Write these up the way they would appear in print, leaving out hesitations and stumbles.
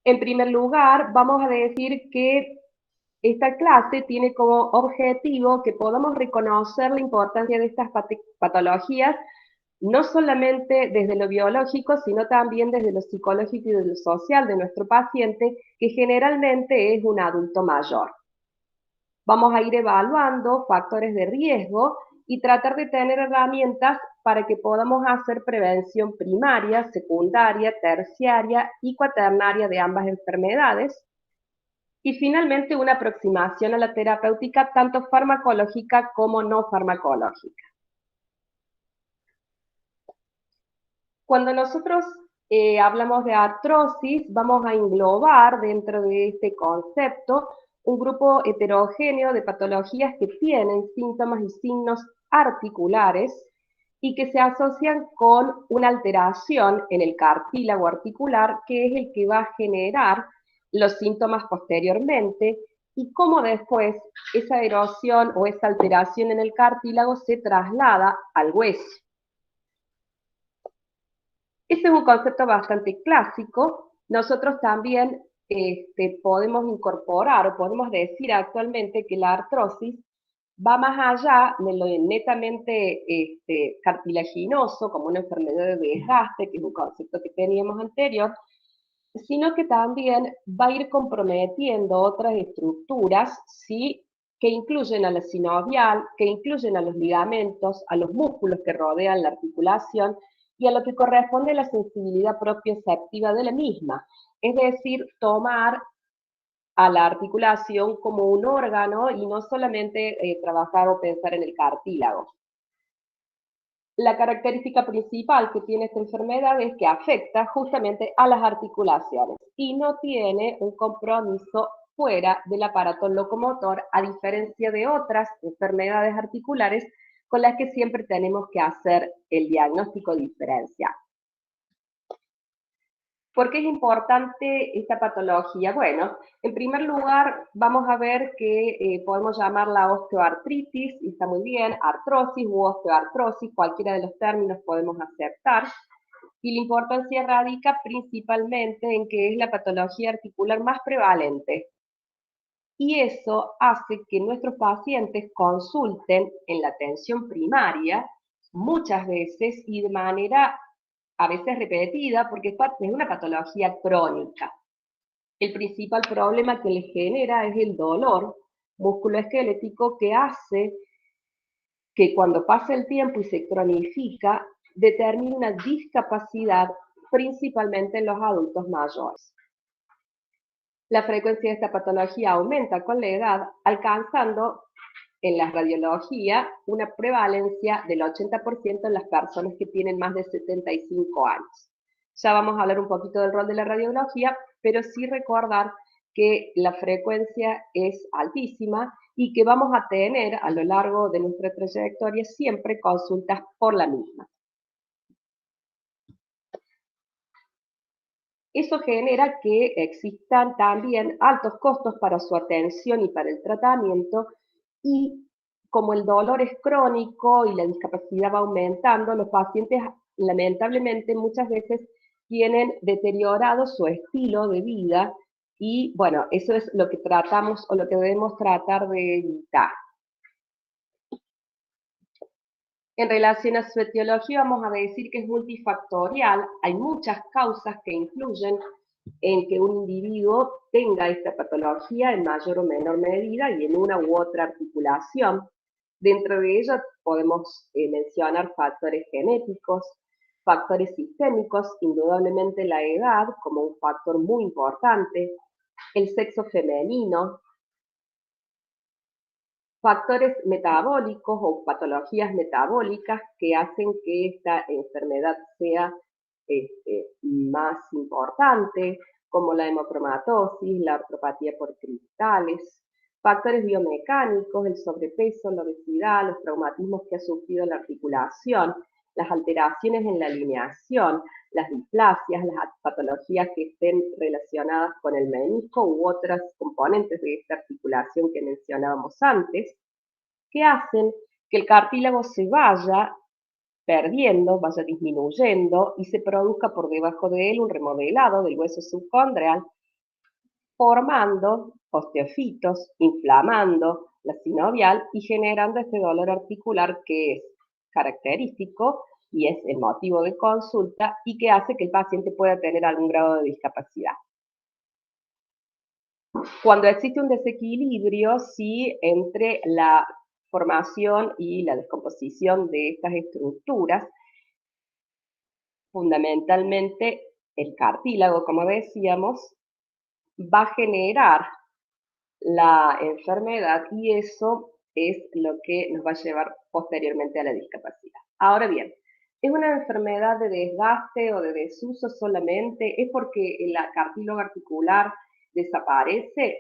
En primer lugar, vamos a decir que esta clase tiene como objetivo que podamos reconocer la importancia de estas patologías, no solamente desde lo biológico, sino también desde lo psicológico y de lo social de nuestro paciente, que generalmente es un adulto mayor. Vamos a ir evaluando factores de riesgo y tratar de tener herramientas para que podamos hacer prevención primaria, secundaria, terciaria y cuaternaria de ambas enfermedades. Y finalmente una aproximación a la terapéutica tanto farmacológica como no farmacológica. Cuando nosotros hablamos de artrosis, vamos a englobar dentro de este concepto un grupo heterogéneo de patologías que tienen síntomas y signos articulares y que se asocian con una alteración en el cartílago articular, que es el que va a generar los síntomas posteriormente, y cómo después esa erosión o esa alteración en el cartílago se traslada al hueso. Ese es un concepto bastante clásico. Nosotros también podemos incorporar o podemos decir actualmente que la artrosis va más allá de lo netamente cartilaginoso, como una enfermedad de desgaste, que es un concepto que teníamos anterior, sino que también va a ir comprometiendo otras estructuras, ¿sí? Que incluyen a la sinovial, que incluyen a los ligamentos, a los músculos que rodean la articulación y a lo que corresponde a la sensibilidad propioceptiva de la misma. Es decir, tomar a la articulación como un órgano y no solamente trabajar o pensar en el cartílago. La característica principal que tiene esta enfermedad es que afecta justamente a las articulaciones y no tiene un compromiso fuera del aparato locomotor, a diferencia de otras enfermedades articulares con las que siempre tenemos que hacer el diagnóstico diferencial. ¿Por qué es importante esta patología? Bueno, en primer lugar, vamos a ver que podemos llamarla osteoartritis, y está muy bien, artrosis u osteoartrosis, cualquiera de los términos podemos aceptar. Y la importancia radica principalmente en que es la patología articular más prevalente. Y eso hace que nuestros pacientes consulten en la atención primaria muchas veces y de manera a veces repetida, porque es una patología crónica. El principal problema que le genera es el dolor musculoesquelético, que hace que cuando pasa el tiempo y se cronifica, determine una discapacidad principalmente en los adultos mayores. La frecuencia de esta patología aumenta con la edad, alcanzando en la radiología una prevalencia del 80% en las personas que tienen más de 75 años. Ya vamos a hablar un poquito del rol de la radiología, pero sí recordar que la frecuencia es altísima y que vamos a tener a lo largo de nuestra trayectoria siempre consultas por la misma. Eso genera que existan también altos costos para su atención y para el tratamiento, y como el dolor es crónico y la discapacidad va aumentando, los pacientes lamentablemente muchas veces tienen deteriorado su estilo de vida y bueno, eso es lo que tratamos o lo que debemos tratar de evitar. En relación a su etiología, vamos a decir que es multifactorial. Hay muchas causas que influyen en que un individuo tenga esta patología en mayor o menor medida y en una u otra articulación. Dentro de ellas podemos mencionar factores genéticos, factores sistémicos, indudablemente la edad como un factor muy importante, el sexo femenino, factores metabólicos o patologías metabólicas que hacen que esta enfermedad sea más importante, como la hemocromatosis, la artropatía por cristales, factores biomecánicos, el sobrepeso, la obesidad, los traumatismos que ha sufrido la articulación, las alteraciones en la alineación, las displasias, las patologías que estén relacionadas con el menisco u otras componentes de esta articulación que mencionábamos antes, que hacen que el cartílago se vaya perdiendo, vaya disminuyendo y se produzca por debajo de él un remodelado del hueso subcondreal formando osteofitos, inflamando la sinovial y generando este dolor articular que es característico y es el motivo de consulta y que hace que el paciente pueda tener algún grado de discapacidad. Cuando existe un desequilibrio, sí, entre la formación y la descomposición de estas estructuras, fundamentalmente el cartílago, como decíamos, va a generar la enfermedad y eso es lo que nos va a llevar posteriormente a la discapacidad. Ahora bien, ¿es una enfermedad de desgaste o de desuso solamente? ¿Es porque el cartílago articular desaparece?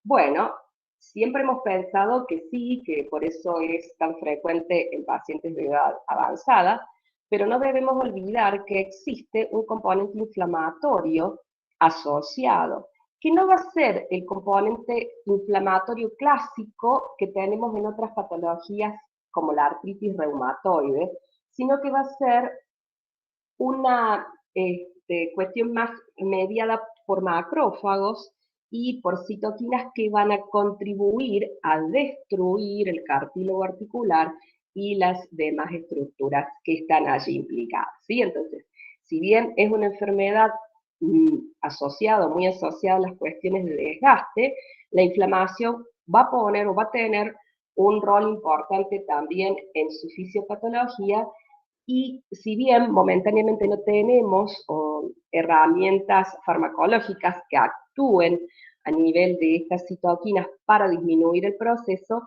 Bueno, siempre hemos pensado que sí, que por eso es tan frecuente en pacientes de edad avanzada, pero no debemos olvidar que existe un componente inflamatorio asociado, que no va a ser el componente inflamatorio clásico que tenemos en otras patologías como la artritis reumatoide, sino que va a ser una cuestión más mediada por macrófagos y por citoquinas que van a contribuir a destruir el cartílago articular y las demás estructuras que están allí implicadas, ¿sí? Entonces, si bien es una enfermedad asociada, muy asociada a las cuestiones de desgaste, la inflamación va a poner o va a tener un rol importante también en su fisiopatología y si bien momentáneamente no tenemos herramientas farmacológicas que actúen a nivel de estas citoquinas para disminuir el proceso,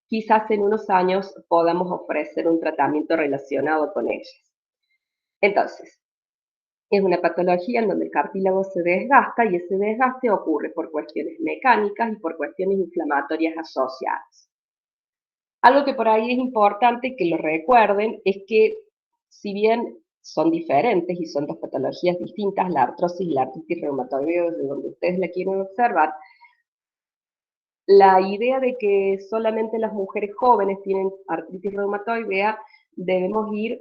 quizás en unos años podamos ofrecer un tratamiento relacionado con ellas. Entonces, es una patología en donde el cartílago se desgasta y ese desgaste ocurre por cuestiones mecánicas y por cuestiones inflamatorias asociadas. Algo que por ahí es importante que lo recuerden es que si bien son diferentes y son dos patologías distintas, la artrosis y la artritis reumatoide, desde donde ustedes la quieren observar, la idea de que solamente las mujeres jóvenes tienen artritis reumatoidea, debemos ir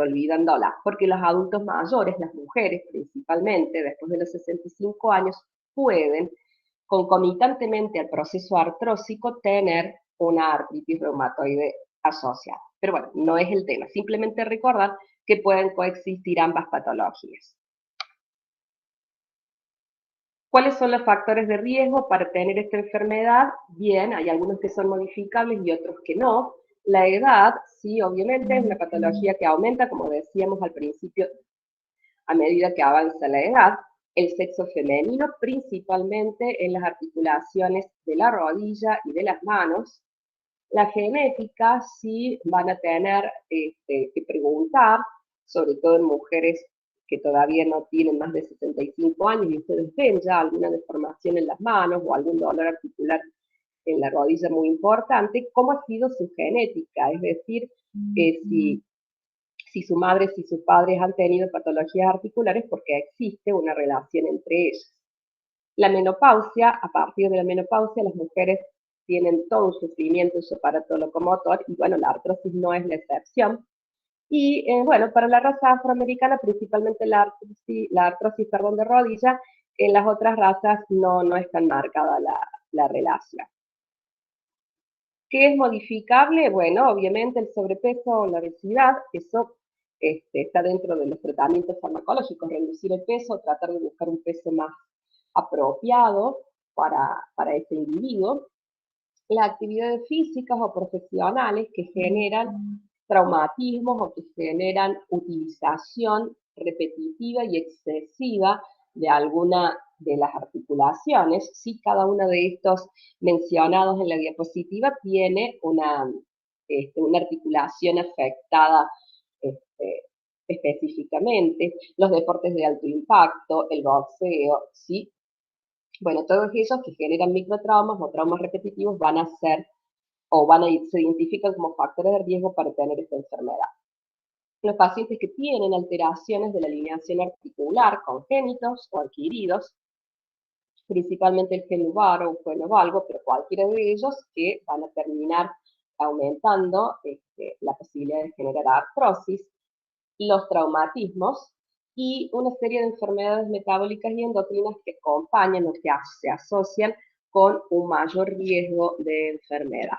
olvidándola, porque los adultos mayores, las mujeres principalmente, después de los 65 años, pueden concomitantemente al proceso artrósico tener una artritis reumatoide asociada. Pero bueno, no es el tema, simplemente recordar que pueden coexistir ambas patologías. ¿Cuáles son los factores de riesgo para tener esta enfermedad? Bien, hay algunos que son modificables y otros que no. La edad, sí, obviamente es una patología que aumenta, como decíamos al principio, a medida que avanza la edad. El sexo femenino, principalmente en las articulaciones de la rodilla y de las manos. La genética, sí, van a tener que preguntar, sobre todo en mujeres que todavía no tienen más de 65 años y ustedes ven ya alguna deformación en las manos o algún dolor articular en la rodilla muy importante, cómo ha sido su genética, es decir, si su madre, si sus padres han tenido patologías articulares, porque existe una relación entre ellas. La menopausia, a partir de la menopausia, las mujeres tienen todo un sufrimiento en su aparato locomotor y bueno, la artrosis no es la excepción. Y bueno, para la raza afroamericana, principalmente la artrosis de rodilla, en las otras razas no es tan marcada la relación. ¿Qué es modificable? Bueno, obviamente el sobrepeso o la obesidad, eso está dentro de los tratamientos farmacológicos, reducir el peso, tratar de buscar un peso más apropiado para ese individuo. Las actividades físicas o profesionales que generan traumatismos o que generan utilización repetitiva y excesiva de alguna de las articulaciones. Sí, cada uno de estos mencionados en la diapositiva tiene una articulación afectada este, específicamente. Los deportes de alto impacto, el boxeo, ¿sí? Bueno, todos esos que generan microtraumas o traumas repetitivos van a ser o se identifican como factores de riesgo para tener esta enfermedad. Los pacientes que tienen alteraciones de la alineación articular, congénitos o adquiridos, principalmente el genuvar o valgo, pero cualquiera de ellos que van a terminar aumentando la posibilidad de generar artrosis, los traumatismos, y una serie de enfermedades metabólicas y endocrinas que acompañan o que se asocian con un mayor riesgo de enfermedad.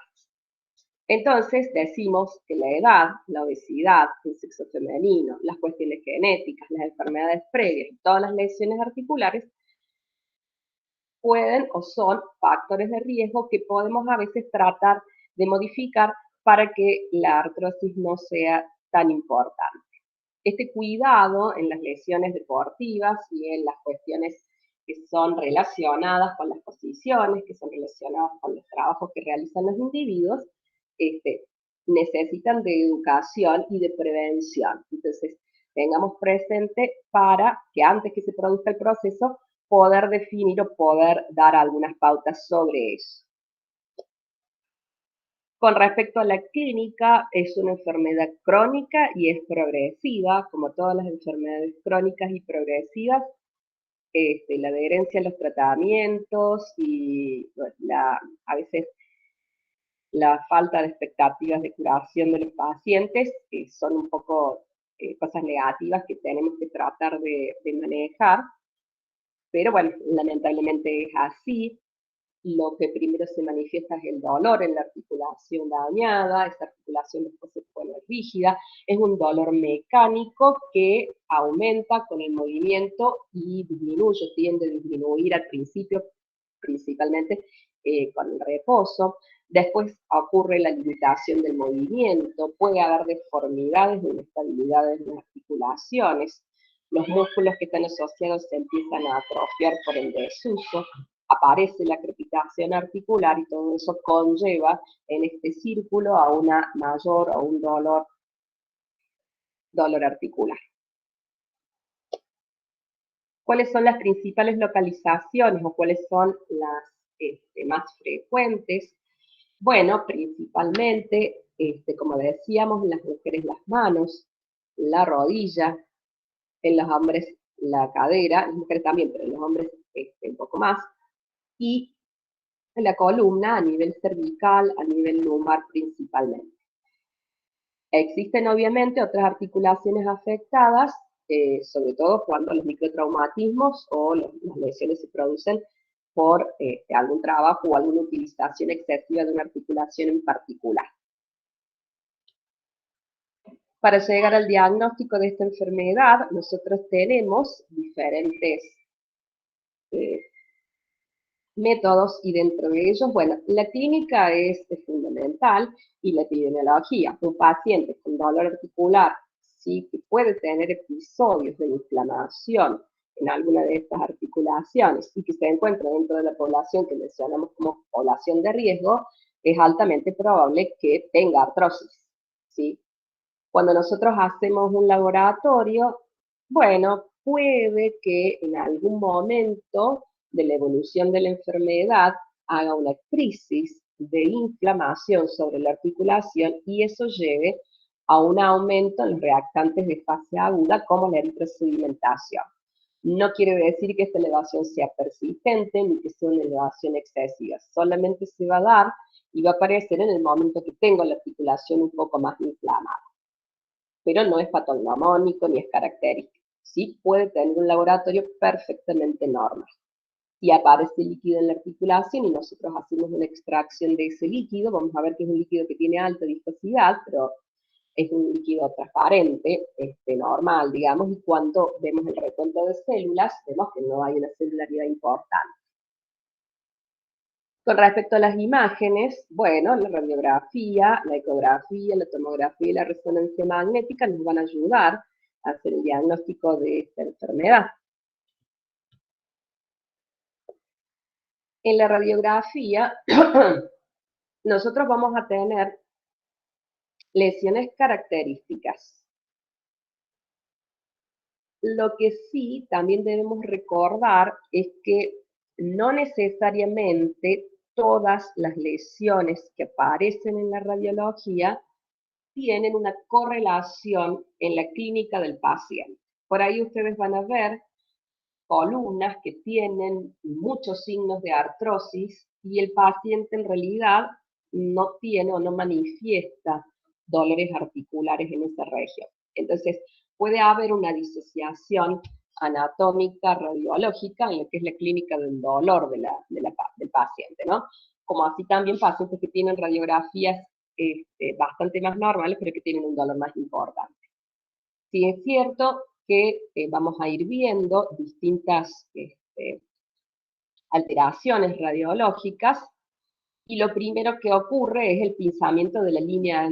Entonces decimos que la edad, la obesidad, el sexo femenino, las cuestiones genéticas, las enfermedades previas y todas las lesiones articulares pueden o son factores de riesgo que podemos a veces tratar de modificar para que la artrosis no sea tan importante. Este cuidado en las lesiones deportivas y en las cuestiones que son relacionadas con las posiciones, que son relacionadas con los trabajos que realizan los individuos, este, necesitan de educación y de prevención. Entonces, tengamos presente para que antes que se produzca el proceso, poder definir o poder dar algunas pautas sobre eso. Con respecto a la clínica, es una enfermedad crónica y es progresiva, como todas las enfermedades crónicas y progresivas. La adherencia a los tratamientos y a veces la falta de expectativas de curación de los pacientes son un poco cosas negativas que tenemos que tratar de manejar, pero bueno, lamentablemente es así. Lo que primero se manifiesta es el dolor en la articulación dañada, esa articulación después se pone rígida, es un dolor mecánico que aumenta con el movimiento y disminuye, tiende a disminuir al principio, principalmente con el reposo. Después ocurre la limitación del movimiento, puede haber deformidades o inestabilidades en las articulaciones, los músculos que están asociados se empiezan a atrofiar por el desuso, aparece la crepitación articular y todo eso conlleva en este círculo a una mayor o un dolor articular. ¿Cuáles son las principales localizaciones o cuáles son las más frecuentes? Bueno, principalmente, como decíamos, en las mujeres las manos, la rodilla, en los hombres la cadera, en las mujeres también, pero en los hombres un poco más, y en la columna a nivel cervical, a nivel lumbar principalmente. Existen obviamente otras articulaciones afectadas, sobre todo cuando los microtraumatismos o las lesiones se producen por algún trabajo o alguna utilización excesiva de una articulación en particular. Para llegar al diagnóstico de esta enfermedad, nosotros tenemos diferentes métodos y dentro de ellos, bueno, la clínica es fundamental y la epidemiología. Un paciente con dolor articular sí que puede tener episodios de inflamación en alguna de estas articulaciones y que se encuentra dentro de la población que mencionamos como población de riesgo, es altamente probable que tenga artrosis, ¿sí? Cuando nosotros hacemos un laboratorio, bueno, puede que en algún momento de la evolución de la enfermedad haga una crisis de inflamación sobre la articulación y eso lleve a un aumento en los reactantes de fase aguda como la eritrosedimentación. No quiere decir que esta elevación sea persistente ni que sea una elevación excesiva, solamente se va a dar y va a aparecer en el momento que tengo la articulación un poco más inflamada, pero no es patognomónico ni es característico. Sí puede tener un laboratorio perfectamente normal. Si aparece líquido en la articulación y nosotros hacemos una extracción de ese líquido, vamos a ver que es un líquido que tiene alta viscosidad, pero es un líquido transparente, normal, digamos, y cuando vemos el recuento de células, vemos que no hay una celularidad importante. Con respecto a las imágenes, bueno, la radiografía, la ecografía, la tomografía y la resonancia magnética nos van a ayudar a hacer el diagnóstico de esta enfermedad. En la radiografía, nosotros vamos a tener lesiones características. Lo que sí también debemos recordar es que no necesariamente todas las lesiones que aparecen en la radiología tienen una correlación en la clínica del paciente. Por ahí ustedes van a ver columnas que tienen muchos signos de artrosis y el paciente en realidad no tiene o no manifiesta dolores articulares en esa región. Entonces, puede haber una disociación anatómica, radiológica, en lo que es la clínica del dolor del paciente, ¿no? Como así también pacientes que tienen radiografías bastante más normales, pero que tienen un dolor más importante. Sí es cierto que vamos a ir viendo distintas alteraciones radiológicas, y lo primero que ocurre es el pinzamiento de la línea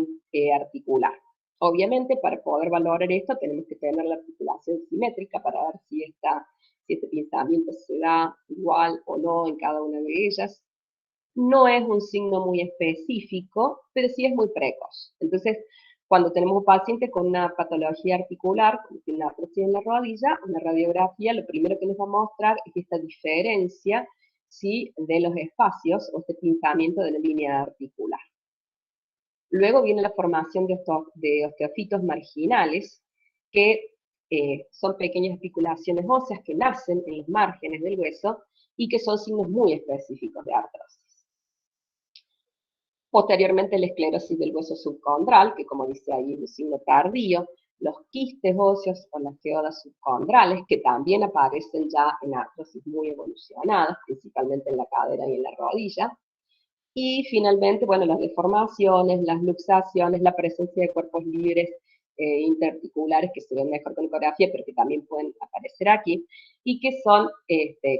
articular. Obviamente, para poder valorar esto, tenemos que tener la articulación simétrica para ver si este pinzamiento se da igual o no en cada una de ellas. No es un signo muy específico, pero sí es muy precoz. Entonces, cuando tenemos un paciente con una patología articular, como tiene una artrosis en la rodilla, una radiografía, lo primero que nos va a mostrar es esta diferencia, ¿sí?, de los espacios o este pinzamiento de la línea articular. Luego viene la formación de osteofitos marginales, que son pequeñas articulaciones óseas que nacen en los márgenes del hueso y que son signos muy específicos de artrosis. Posteriormente, la esclerosis del hueso subcondral, que como dice ahí es un signo tardío, los quistes óseos o las geodas subcondrales, que también aparecen ya en artrosis muy evolucionadas, principalmente en la cadera y en la rodilla. Y finalmente, bueno, las deformaciones, las luxaciones, la presencia de cuerpos libres interarticulares que se ven mejor con ecografía, pero que también pueden aparecer aquí, y que son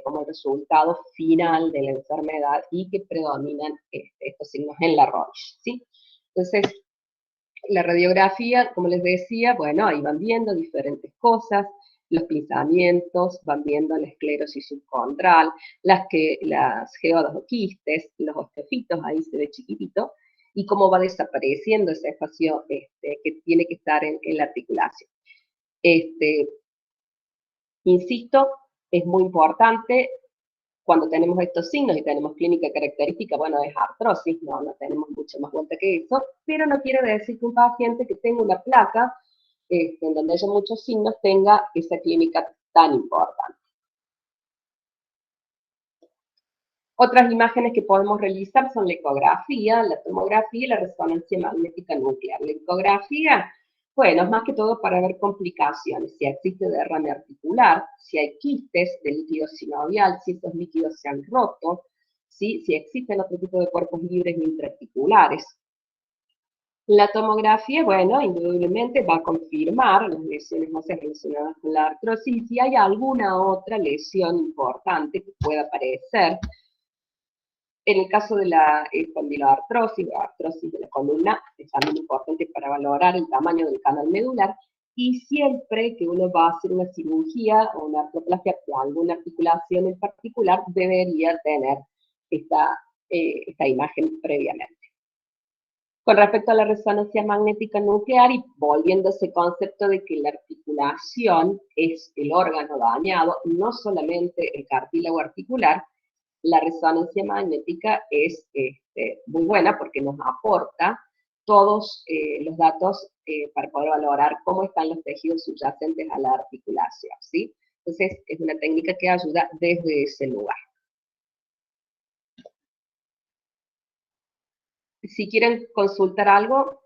como el resultado final de la enfermedad y que predominan estos signos en la rodilla, ¿sí? Entonces, la radiografía, como les decía, bueno, ahí van viendo diferentes cosas, los pinzamientos, van viendo la esclerosis subcondral, las geodas o quistes, los osteofitos, ahí se ve chiquitito, y cómo va desapareciendo ese espacio que tiene que estar en la articulación. Insisto, es muy importante cuando tenemos estos signos y tenemos clínica característica, bueno, es artrosis, no tenemos mucho más vuelta que eso, pero no quiere decir que un paciente que tenga una placa en donde haya muchos signos tenga esa clínica tan importante. Otras imágenes que podemos realizar son la ecografía, la tomografía y la resonancia magnética nuclear. La ecografía, bueno, es más que todo para ver complicaciones, si existe derrame articular, si hay quistes de líquido sinovial, si esos líquidos se han roto, ¿sí?, si existen otro tipo de cuerpos libres intraarticulares. La tomografía, bueno, indudablemente va a confirmar las lesiones óseas relacionadas con la artrosis y si hay alguna otra lesión importante que pueda aparecer. En el caso de la espondiloartrosis o artrosis de la columna, es también importante para valorar el tamaño del canal medular, y siempre que uno va a hacer una cirugía o una artroplastia de alguna articulación en particular, debería tener esta imagen previamente. Con respecto a la resonancia magnética nuclear, y volviendo a ese concepto de que la articulación es el órgano dañado, no solamente el cartílago articular, la resonancia magnética es muy buena porque nos aporta todos los datos para poder valorar cómo están los tejidos subyacentes a la articulación, ¿sí? Entonces, es una técnica que ayuda desde ese lugar. Si quieren consultar algo.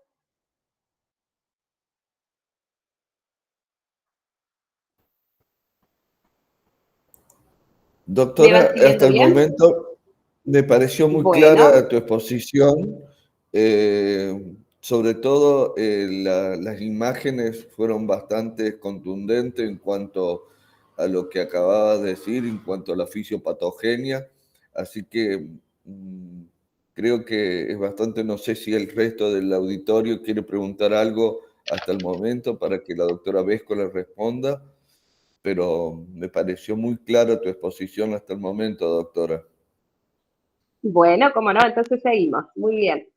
Doctora, hasta el momento me pareció muy clara tu exposición, sobre todo las imágenes fueron bastante contundentes en cuanto a lo que acababas de decir, en cuanto a la fisiopatogenia, así que creo que es bastante, no sé si el resto del auditorio quiere preguntar algo hasta el momento para que la doctora Vesco le responda. Pero me pareció muy clara tu exposición hasta el momento, doctora. Bueno, como no, entonces seguimos. Muy bien.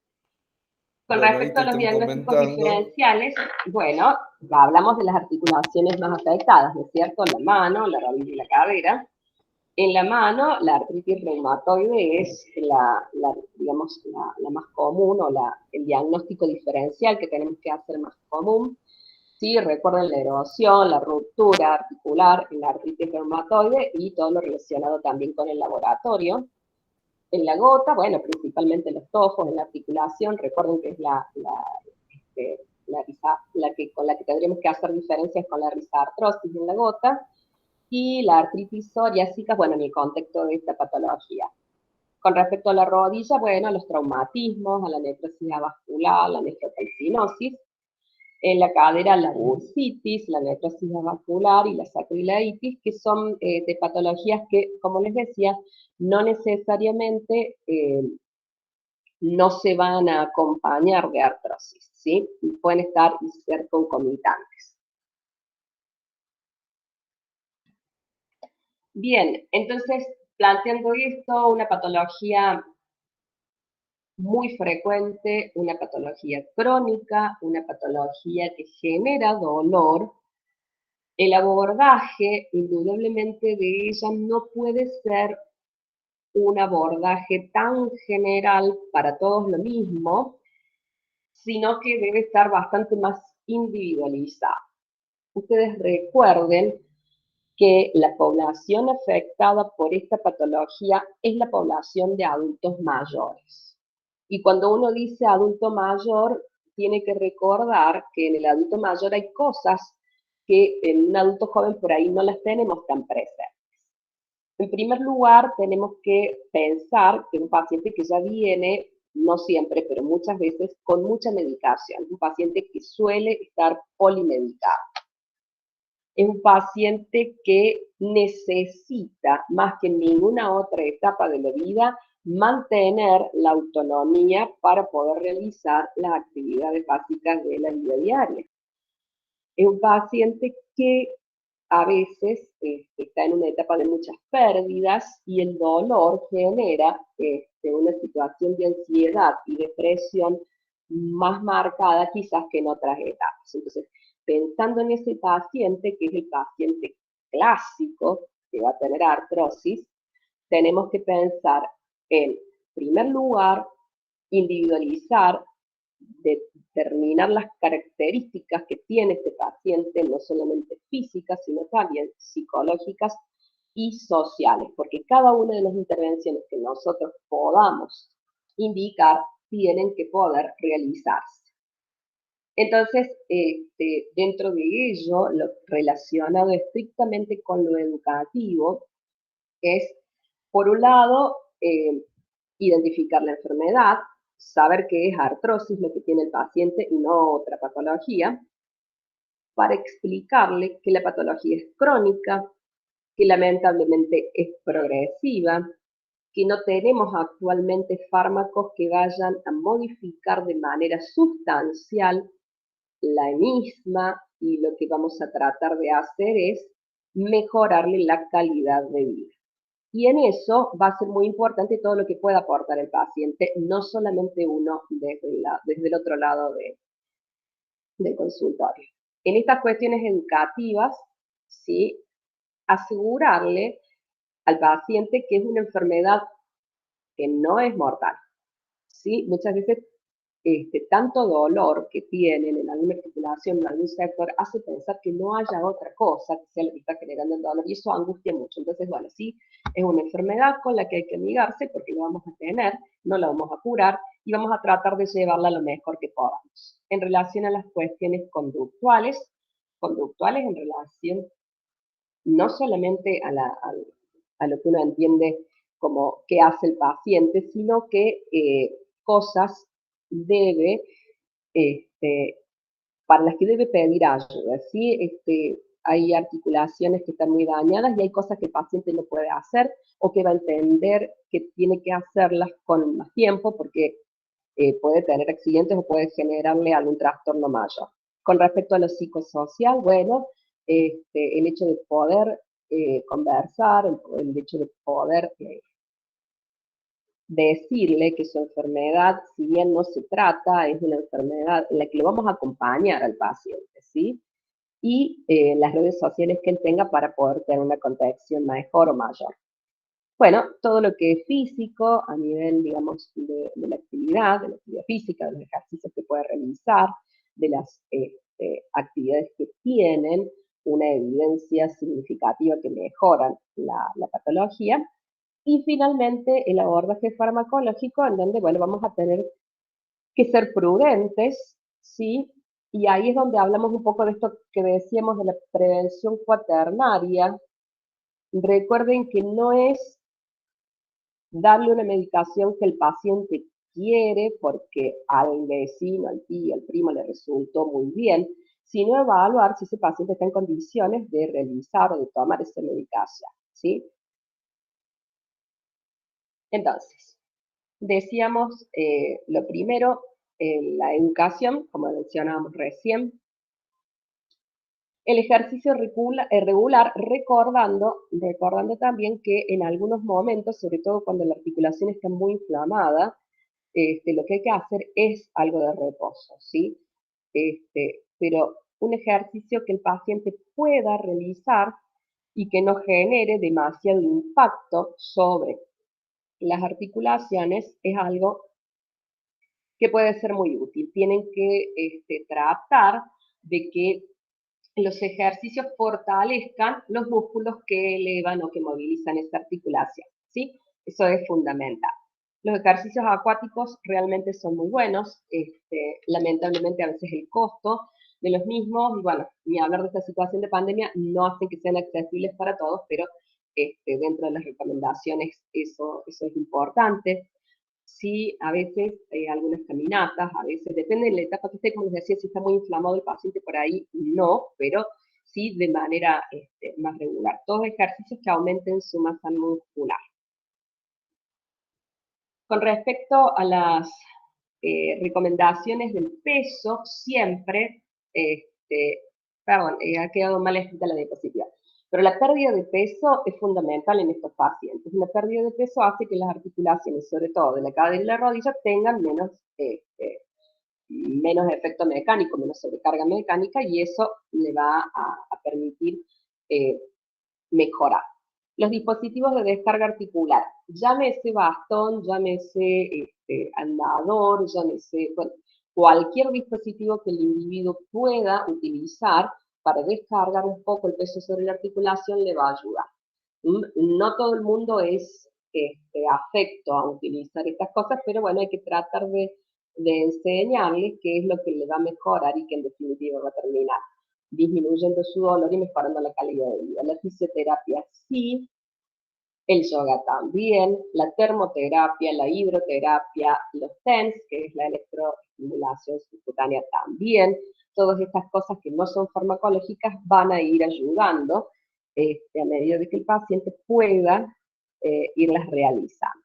Con respecto a los diagnósticos diferenciales, bueno, hablamos de las articulaciones más afectadas, ¿no es cierto? La mano, la rodilla y la cadera. En la mano, la artritis reumatoide es digamos, la más común, o el diagnóstico diferencial que tenemos que hacer más común. Sí, recuerden la erosión, la ruptura articular en la artritis reumatoide y todo lo relacionado también con el laboratorio. En la gota, bueno, principalmente los tofos, en la articulación, recuerden que es con la que tendríamos que hacer diferencias con la risartrosis en la gota, y la artritis psoriásica, bueno, en el contexto de esta patología. Con respecto a la rodilla, bueno, a los traumatismos, a la necrosis avascular, la nefrocalcinosis. En la cadera, la bursitis, la necrosis avascular y la sacroileitis, que son de patologías que, como les decía, no necesariamente no se van a acompañar de artrosis, ¿sí? Pueden estar y ser concomitantes. Bien, entonces, planteando esto, una patología muy frecuente, una patología crónica, una patología que genera dolor, el abordaje, indudablemente, de ella no puede ser un abordaje tan general para todos lo mismo, sino que debe estar bastante más individualizado. Ustedes recuerden que la población afectada por esta patología es la población de adultos mayores. Y cuando uno dice adulto mayor, tiene que recordar que en el adulto mayor hay cosas que en un adulto joven por ahí no las tenemos tan presentes. En primer lugar, tenemos que pensar que un paciente que ya viene, no siempre, pero muchas veces, con mucha medicación, un paciente que suele estar polimedicado. Es un paciente que necesita, más que en ninguna otra etapa de la vida, mantener la autonomía para poder realizar las actividades básicas de la vida diaria. Es un paciente que a veces está en una etapa de muchas pérdidas y el dolor genera una situación de ansiedad y depresión más marcada quizás que en otras etapas. Entonces, pensando en ese paciente, que es el paciente clásico que va a tener artrosis, tenemos que pensar en primer lugar, individualizar, determinar las características que tiene este paciente, no solamente físicas, sino también psicológicas y sociales, porque cada una de las intervenciones que nosotros podamos indicar tienen que poder realizarse. Entonces, dentro de ello, lo relacionado estrictamente con lo educativo es, por un lado, identificar la enfermedad, saber que es artrosis lo que tiene el paciente y no otra patología, para explicarle que la patología es crónica, que lamentablemente es progresiva, que no tenemos actualmente fármacos que vayan a modificar de manera sustancial la misma, y lo que vamos a tratar de hacer es mejorarle la calidad de vida. Y en eso va a ser muy importante todo lo que pueda aportar el paciente, no solamente uno desde el otro lado del consultorio. En estas cuestiones educativas, ¿sí? Asegurarle al paciente que es una enfermedad que no es mortal, ¿sí? Muchas veces tanto dolor que tienen en alguna articulación, en algún sector, hace pensar que no haya otra cosa que sea la que está generando el dolor, y eso angustia mucho. Entonces, bueno, sí, es una enfermedad con la que hay que amigarse porque la vamos a tener, no la vamos a curar, y vamos a tratar de llevarla lo mejor que podamos. En relación a las cuestiones conductuales en relación no solamente a lo que uno entiende como qué hace el paciente, sino que cosas debe, este, para las que debe pedir ayuda, ¿sí? Hay articulaciones que están muy dañadas y hay cosas que el paciente no puede hacer o que va a entender que tiene que hacerlas con más tiempo porque puede tener accidentes o puede generarle algún trastorno mayor. Con respecto a lo psicosocial, bueno, el hecho de poder conversar, el hecho de poder decirle que su enfermedad, si bien no se trata, es una enfermedad en la que lo vamos a acompañar al paciente, ¿sí? Y las redes sociales que él tenga para poder tener una contención mejor o mayor. Bueno, todo lo que es físico, a nivel, digamos, de la actividad física, de los ejercicios que puede realizar, de las actividades que tienen una evidencia significativa que mejoran la patología. Y finalmente, el abordaje farmacológico, en donde, bueno, vamos a tener que ser prudentes, ¿sí? Y ahí es donde hablamos un poco de esto que decíamos de la prevención cuaternaria. Recuerden que no es darle una medicación que el paciente quiere porque al vecino, al tío, al primo le resultó muy bien, sino evaluar si ese paciente está en condiciones de realizar o de tomar esa medicación, ¿sí? Entonces, decíamos lo primero, la educación, como mencionábamos recién, el ejercicio regular, recordando también que en algunos momentos, sobre todo cuando la articulación está muy inflamada, lo que hay que hacer es algo de reposo, ¿sí? Pero un ejercicio que el paciente pueda realizar y que no genere demasiado impacto sobre las articulaciones es algo que puede ser muy útil. Tienen que tratar de que los ejercicios fortalezcan los músculos que elevan o que movilizan esta articulación, ¿sí? Eso es fundamental. Los ejercicios acuáticos realmente son muy buenos, lamentablemente a veces el costo de los mismos, y bueno, ni hablar de esta situación de pandemia, no hacen que sean accesibles para todos, pero dentro de las recomendaciones eso es importante. Sí, a veces algunas caminatas, a veces, depende de la etapa que esté, como les decía, si está muy inflamado el paciente por ahí, no, pero sí de manera más regular. Todos ejercicios que aumenten su masa muscular. Con respecto a las recomendaciones del peso, siempre, perdón, ha quedado mal escrita la diapositiva, pero la pérdida de peso es fundamental en estos pacientes. La pérdida de peso hace que las articulaciones, sobre todo de la cadera y la rodilla, tengan menos efecto mecánico, menos sobrecarga mecánica, y eso le va a permitir eh, mejorar. Los dispositivos de descarga articular, llámese bastón, llámese andador, llámese, bueno, cualquier dispositivo que el individuo pueda utilizar para descargar un poco el peso sobre la articulación le va a ayudar. No todo el mundo es afecto a utilizar estas cosas, pero bueno, hay que tratar de enseñarles qué es lo que le va a mejorar y que en definitiva va a terminar disminuyendo su dolor y mejorando la calidad de vida. La fisioterapia sí, el yoga también, la termoterapia, la hidroterapia, los TENS, que es la electroestimulación subcutánea también, todas estas cosas que no son farmacológicas van a ir ayudando a medida de que el paciente pueda irlas realizando.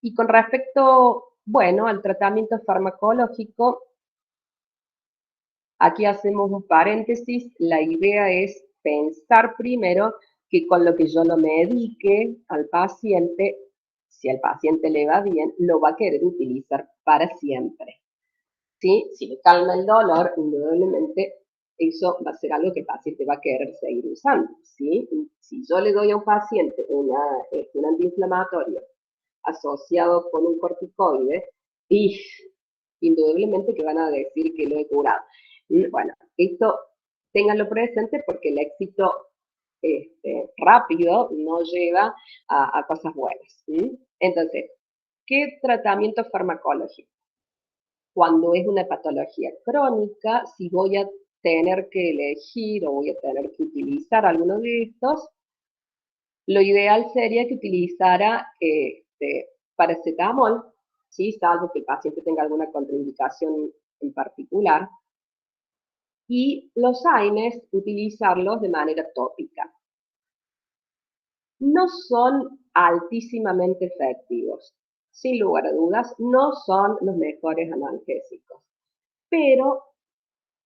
Y con respecto, bueno, al tratamiento farmacológico, aquí hacemos un paréntesis, la idea es pensar primero que con lo que yo lo medique al paciente, si al paciente le va bien, lo va a querer utilizar para siempre. ¿Sí? Si le calma el dolor, indudablemente eso va a ser algo que el paciente va a querer seguir usando. ¿Sí? Si yo le doy a un paciente un antiinflamatorio asociado con un corticoide, y indudablemente que van a decir que lo he curado. Bueno, esto ténganlo presente porque el éxito rápido no lleva a cosas buenas. Entonces, ¿qué tratamiento farmacológico? Cuando es una patología crónica, si voy a tener que elegir o voy a tener que utilizar alguno de estos, lo ideal sería que utilizara paracetamol, ¿sí? Salvo que el paciente tenga alguna contraindicación en particular, y los AINES utilizarlos de manera tópica. No son altísimamente efectivos, sin lugar a dudas, no son los mejores analgésicos, pero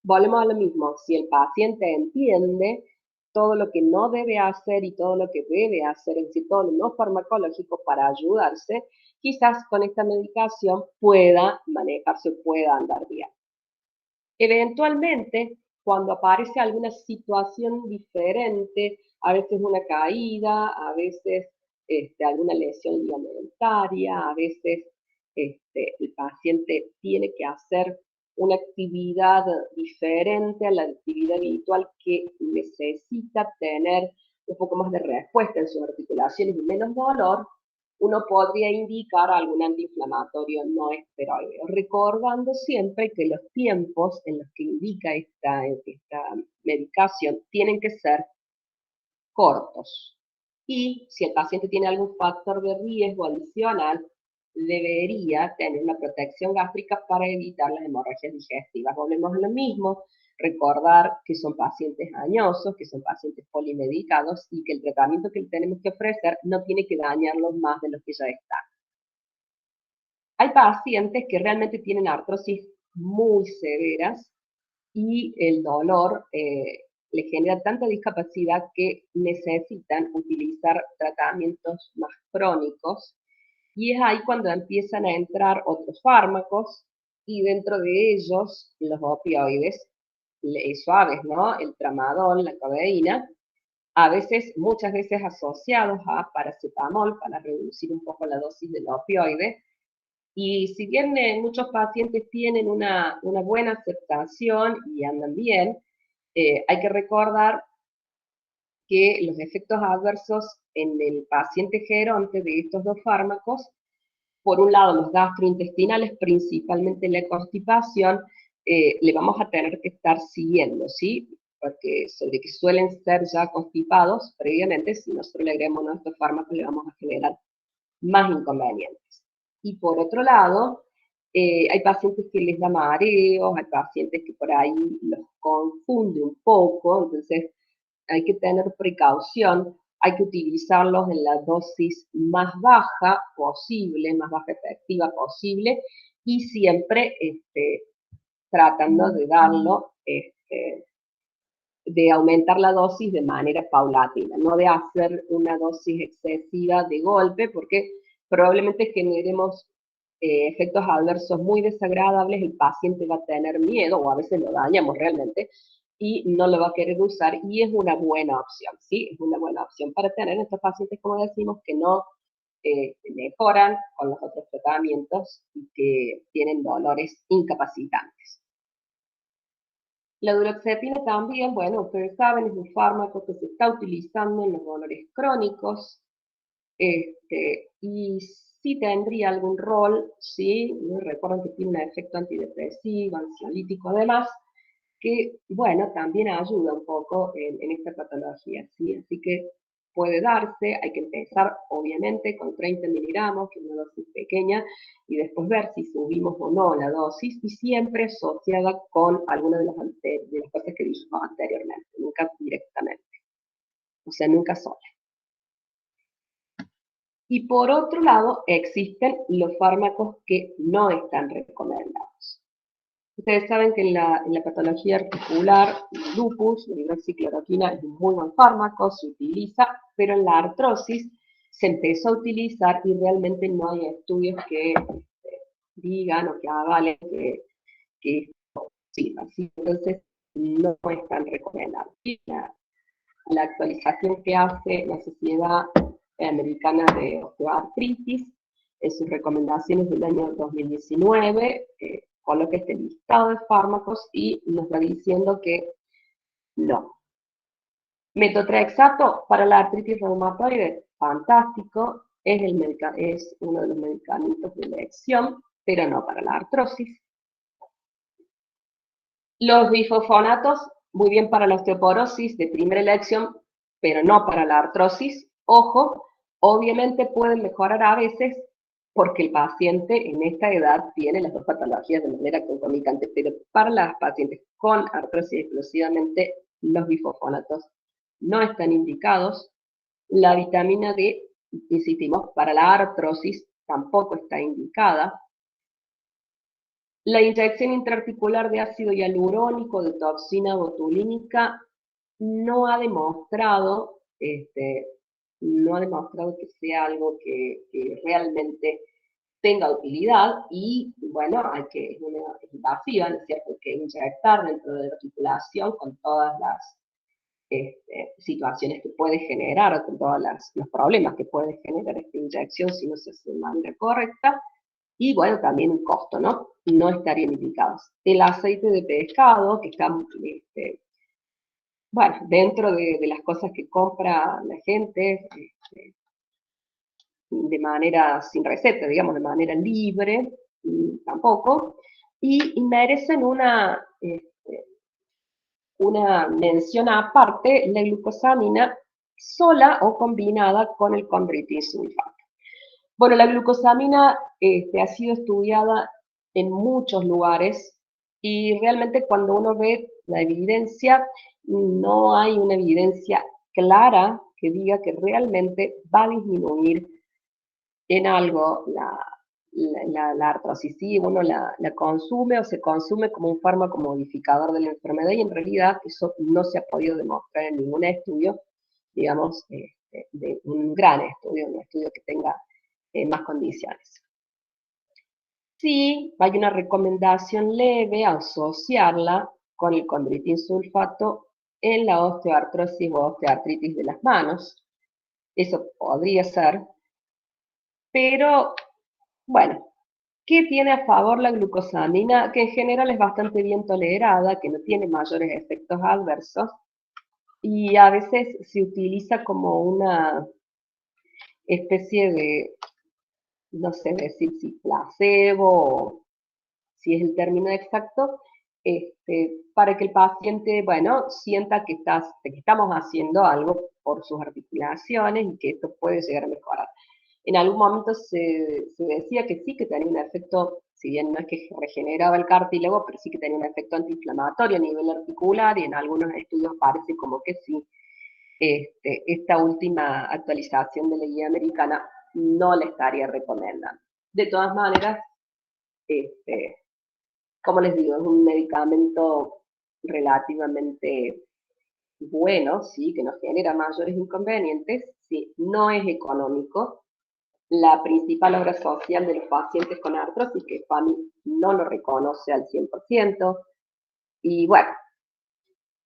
volvemos a lo mismo, si el paciente entiende todo lo que no debe hacer y todo lo que debe hacer, es decir, todo lo no farmacológico para ayudarse, quizás con esta medicación pueda manejarse, pueda andar bien. Eventualmente, cuando aparece alguna situación diferente, a veces una caída, a veces alguna lesión ligamentaria, a veces el paciente tiene que hacer una actividad diferente a la actividad habitual que necesita tener un poco más de respuesta en sus articulaciones y menos dolor, uno podría indicar algún antiinflamatorio no esteroideo, recordando siempre que los tiempos en los que indica esta medicación tienen que ser cortos. Y si el paciente tiene algún factor de riesgo adicional, debería tener una protección gástrica para evitar las hemorragias digestivas. Volvemos a lo mismo, recordar que son pacientes añosos, que son pacientes polimedicados y que el tratamiento que tenemos que ofrecer no tiene que dañarlos más de lo que ya están. Hay pacientes que realmente tienen artrosis muy severas y el dolor le genera tanta discapacidad que necesitan utilizar tratamientos más crónicos, y es ahí cuando empiezan a entrar otros fármacos, y dentro de ellos los opioides suaves, ¿no? El tramadol, la codeína, muchas veces asociados a paracetamol para reducir un poco la dosis del opioide. Y si bien muchos pacientes tienen una buena aceptación y andan bien, hay que recordar que los efectos adversos en el paciente geronte de estos dos fármacos, por un lado los gastrointestinales, principalmente la constipación, le vamos a tener que estar siguiendo, ¿sí? Porque sobre que suelen ser ya constipados previamente, si nosotros le agregamos nuestros fármacos le vamos a generar más inconvenientes. Y por otro lado, hay pacientes que les da mareos, hay pacientes que por ahí los confunde un poco, entonces hay que tener precaución, hay que utilizarlos en la dosis más baja posible, más baja efectiva posible, y siempre tratando de darlo, de aumentar la dosis de manera paulatina, no de hacer una dosis excesiva de golpe, porque probablemente generemos efectos adversos muy desagradables, el paciente va a tener miedo, o a veces lo dañamos realmente, y no lo va a querer usar, y es una buena opción, ¿sí? Es una buena opción para tener estos pacientes, como decimos, que no mejoran con los otros tratamientos y que tienen dolores incapacitantes. La duloxetina también, bueno, ustedes saben, es un fármaco que se está utilizando en los dolores crónicos, y sí tendría algún rol, sí, recuerden que tiene un efecto antidepresivo, ansiolítico además, que, bueno, también ayuda un poco en esta patología, ¿sí? Así que puede darse, hay que empezar obviamente con 30 miligramos, que es una dosis pequeña, y después ver si subimos o no la dosis, y siempre asociada con alguna de las cosas que dijimos anteriormente, nunca directamente, o sea, nunca sola. Y por otro lado, existen los fármacos que no están recomendados. Ustedes saben que en la patología articular, lupus, la hidroxicloroquina es un muy buen fármaco, se utiliza, pero en la artrosis se empezó a utilizar y realmente no hay estudios que digan o que avalen que sí, así, entonces no están recomendados. La actualización que hace la Sociedad Americana de Osteoartritis en sus recomendaciones del año 2019, coloca este listado de fármacos y nos va diciendo que no. Metotrexato para la artritis reumatoide, fantástico, es uno de los medicamentos de elección, pero no para la artrosis. Los bifosfonatos, muy bien para la osteoporosis de primera elección, pero no para la artrosis. Ojo, obviamente pueden mejorar a veces porque el paciente en esta edad tiene las dos patologías de manera concomitante, pero para las pacientes con artrosis exclusivamente, los bifosfonatos no están indicados. La vitamina D, insistimos, para la artrosis tampoco está indicada. La inyección intraarticular de ácido hialurónico, de toxina botulínica, no ha demostrado que sea algo que realmente tenga utilidad, y bueno, es invasiva, ¿no es cierto? Hay que inyectar dentro de la articulación con todas las situaciones que puede generar, con todos los problemas que puede generar esta inyección si no se hace de manera correcta. Y bueno, también un costo, ¿no? No estarían indicados. El aceite de pescado, que está, bueno, dentro de las cosas que compra la gente, de manera sin receta, digamos, de manera libre, tampoco, y merecen una mención aparte, la glucosamina sola o combinada con el condroitin sulfato. Bueno, la glucosamina ha sido estudiada en muchos lugares y realmente cuando uno ve la evidencia, no hay una evidencia clara que diga que realmente va a disminuir en algo la artrosis. Sí, uno la consume o se consume como un fármaco modificador de la enfermedad y en realidad eso no se ha podido demostrar en ningún estudio, digamos, de un gran estudio, un estudio que tenga más condiciones. Sí, hay una recomendación leve asociarla con el condroitin sulfato en la osteoartrosis o osteoartritis de las manos. Eso podría ser, pero bueno, ¿qué tiene a favor la glucosamina? Que en general es bastante bien tolerada, que no tiene mayores efectos adversos y a veces se utiliza como una especie de, no sé decir si placebo o si es el término exacto, para que el paciente, bueno, sienta que estamos haciendo algo por sus articulaciones y que esto puede llegar a mejorar. En algún momento se decía que sí, que tenía un efecto, si bien no es que regeneraba el cartílago, pero sí que tenía un efecto antiinflamatorio a nivel articular y en algunos estudios parece como que sí. Esta última actualización de la guía americana no la estaría recomendando. De todas maneras, como les digo, es un medicamento relativamente bueno, sí, que no genera mayores inconvenientes, sí, no es económico. La principal obra social de los pacientes con artrosis, que FAMI no lo reconoce al 100%, y bueno,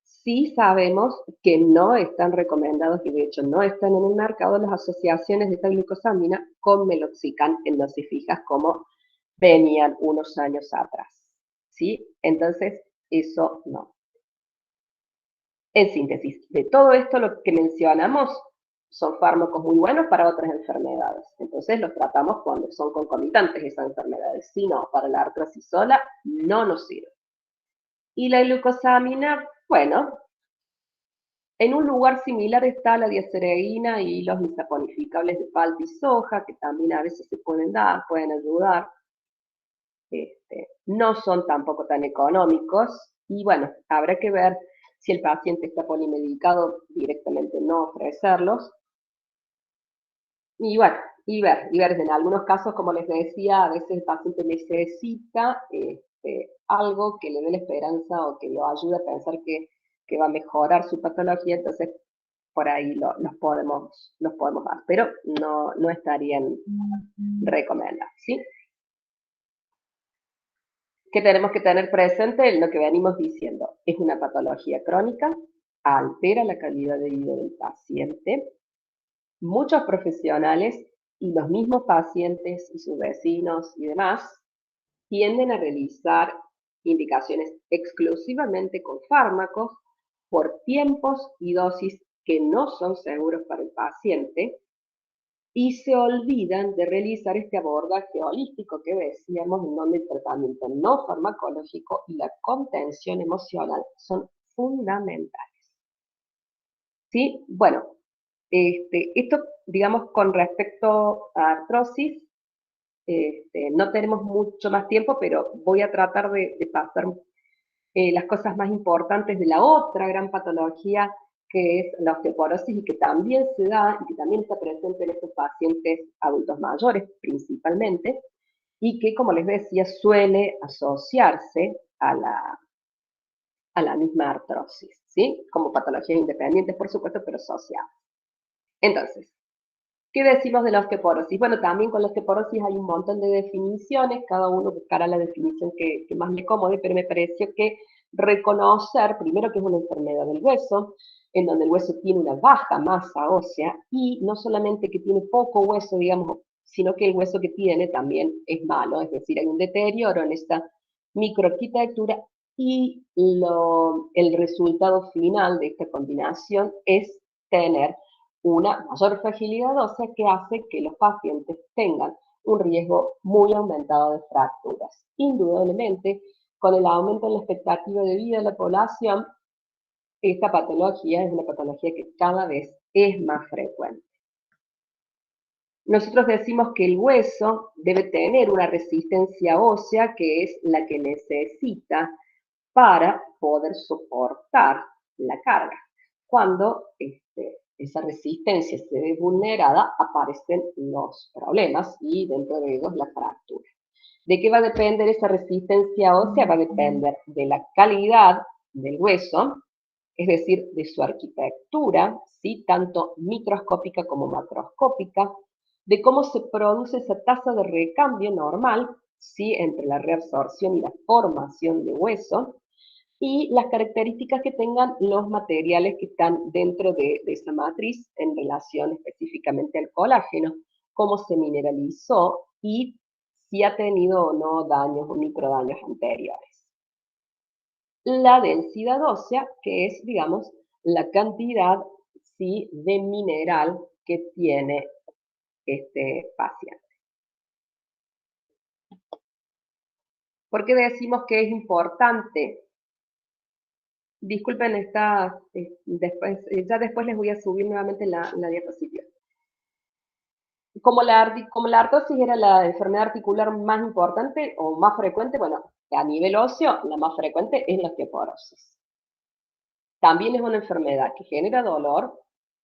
sí sabemos que no están recomendados, y de hecho no están en el mercado las asociaciones de esta glucosamina con meloxicam en dosis fijas como venían unos años atrás. ¿Sí? Entonces, eso no. En síntesis, de todo esto lo que mencionamos son fármacos muy buenos para otras enfermedades. Entonces los tratamos cuando son concomitantes esas enfermedades. Si no, para la artrosis sola no nos sirve. Y la glucosamina, bueno, en un lugar similar está la diacereína y los isaponificables de palta y soja, que también a veces se pueden dar, pueden ayudar. No son tampoco tan económicos y bueno, habrá que ver si el paciente está polimedicado, directamente no ofrecerlos. Y bueno, y ver, en algunos casos, como les decía, a veces el paciente necesita algo que le dé la esperanza o que lo ayude a pensar que va a mejorar su patología, entonces por ahí los podemos dar, pero no estarían recomendados, ¿sí? Que tenemos que tener presente lo que venimos diciendo. Es una patología crónica, altera la calidad de vida del paciente. Muchos profesionales y los mismos pacientes y sus vecinos y demás tienden a realizar indicaciones exclusivamente con fármacos por tiempos y dosis que no son seguros para el paciente y se olvidan de realizar este abordaje holístico que decíamos, en donde el tratamiento no farmacológico y la contención emocional son fundamentales. ¿Sí? Bueno, esto, digamos, con respecto a artrosis, no tenemos mucho más tiempo, pero voy a tratar de pasar las cosas más importantes de la otra gran patología que es la osteoporosis y que también se da y que también está presente en estos pacientes adultos mayores principalmente y que, como les decía, suele asociarse a la misma artrosis, ¿sí? Como patologías independientes, por supuesto, pero asociadas. Entonces, ¿qué decimos de la osteoporosis? Bueno, también con la osteoporosis hay un montón de definiciones, cada uno buscará la definición que más le acomode, pero me pareció que reconocer, primero que es una enfermedad del hueso, en donde el hueso tiene una baja masa ósea, y no solamente que tiene poco hueso, digamos, sino que el hueso que tiene también es malo, es decir, hay un deterioro en esta microarquitectura, y el resultado final de esta combinación es tener una mayor fragilidad ósea que hace que los pacientes tengan un riesgo muy aumentado de fracturas. Indudablemente, con el aumento en la expectativa de vida de la población, esta patología es una patología que cada vez es más frecuente. Nosotros decimos que el hueso debe tener una resistencia ósea que es la que necesita para poder soportar la carga. Cuando esa resistencia se ve vulnerada, aparecen los problemas y dentro de ellos la fractura. ¿De qué va a depender esa resistencia ósea? Va a depender de la calidad del hueso, es decir, de su arquitectura, ¿sí? Tanto microscópica como macroscópica, de cómo se produce esa tasa de recambio normal, ¿sí? Entre la reabsorción y la formación de hueso, y las características que tengan los materiales que están dentro de esa matriz en relación específicamente al colágeno, cómo se mineralizó y si ha tenido o no daños o microdaños anteriores. La densidad ósea, que es, digamos, la cantidad ¿sí? de mineral que tiene este paciente. ¿Por qué decimos que es importante? Disculpen, ya después les voy a subir nuevamente la diapositiva. Como la artrosis era la enfermedad articular más importante o más frecuente, bueno, a nivel óseo, la más frecuente es la osteoporosis. También es una enfermedad que genera dolor,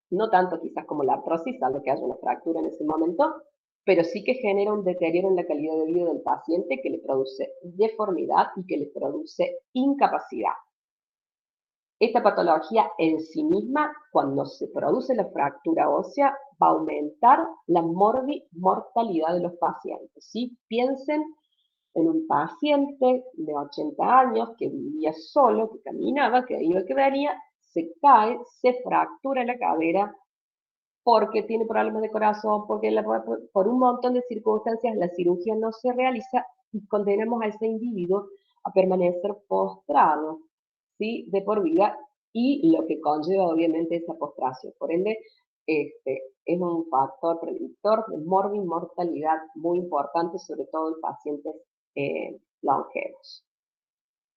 no tanto quizás como la artrosis, salvo que haya una fractura en ese momento, pero sí que genera un deterioro en la calidad de vida del paciente que le produce deformidad y que le produce incapacidad. Esta patología en sí misma, cuando se produce la fractura ósea, va a aumentar la mortalidad de los pacientes. ¿Sí? Piensen en un paciente de 80 años que vivía solo, que caminaba, que iba, que venía, se cae, se fractura la cadera porque tiene problemas de corazón, porque por un montón de circunstancias la cirugía no se realiza y condenamos a ese individuo a permanecer postrado, ¿sí? De por vida y lo que conlleva obviamente esa postración. Por ende, es un factor predictor de mortalidad muy importante, sobre todo en pacientes longevos.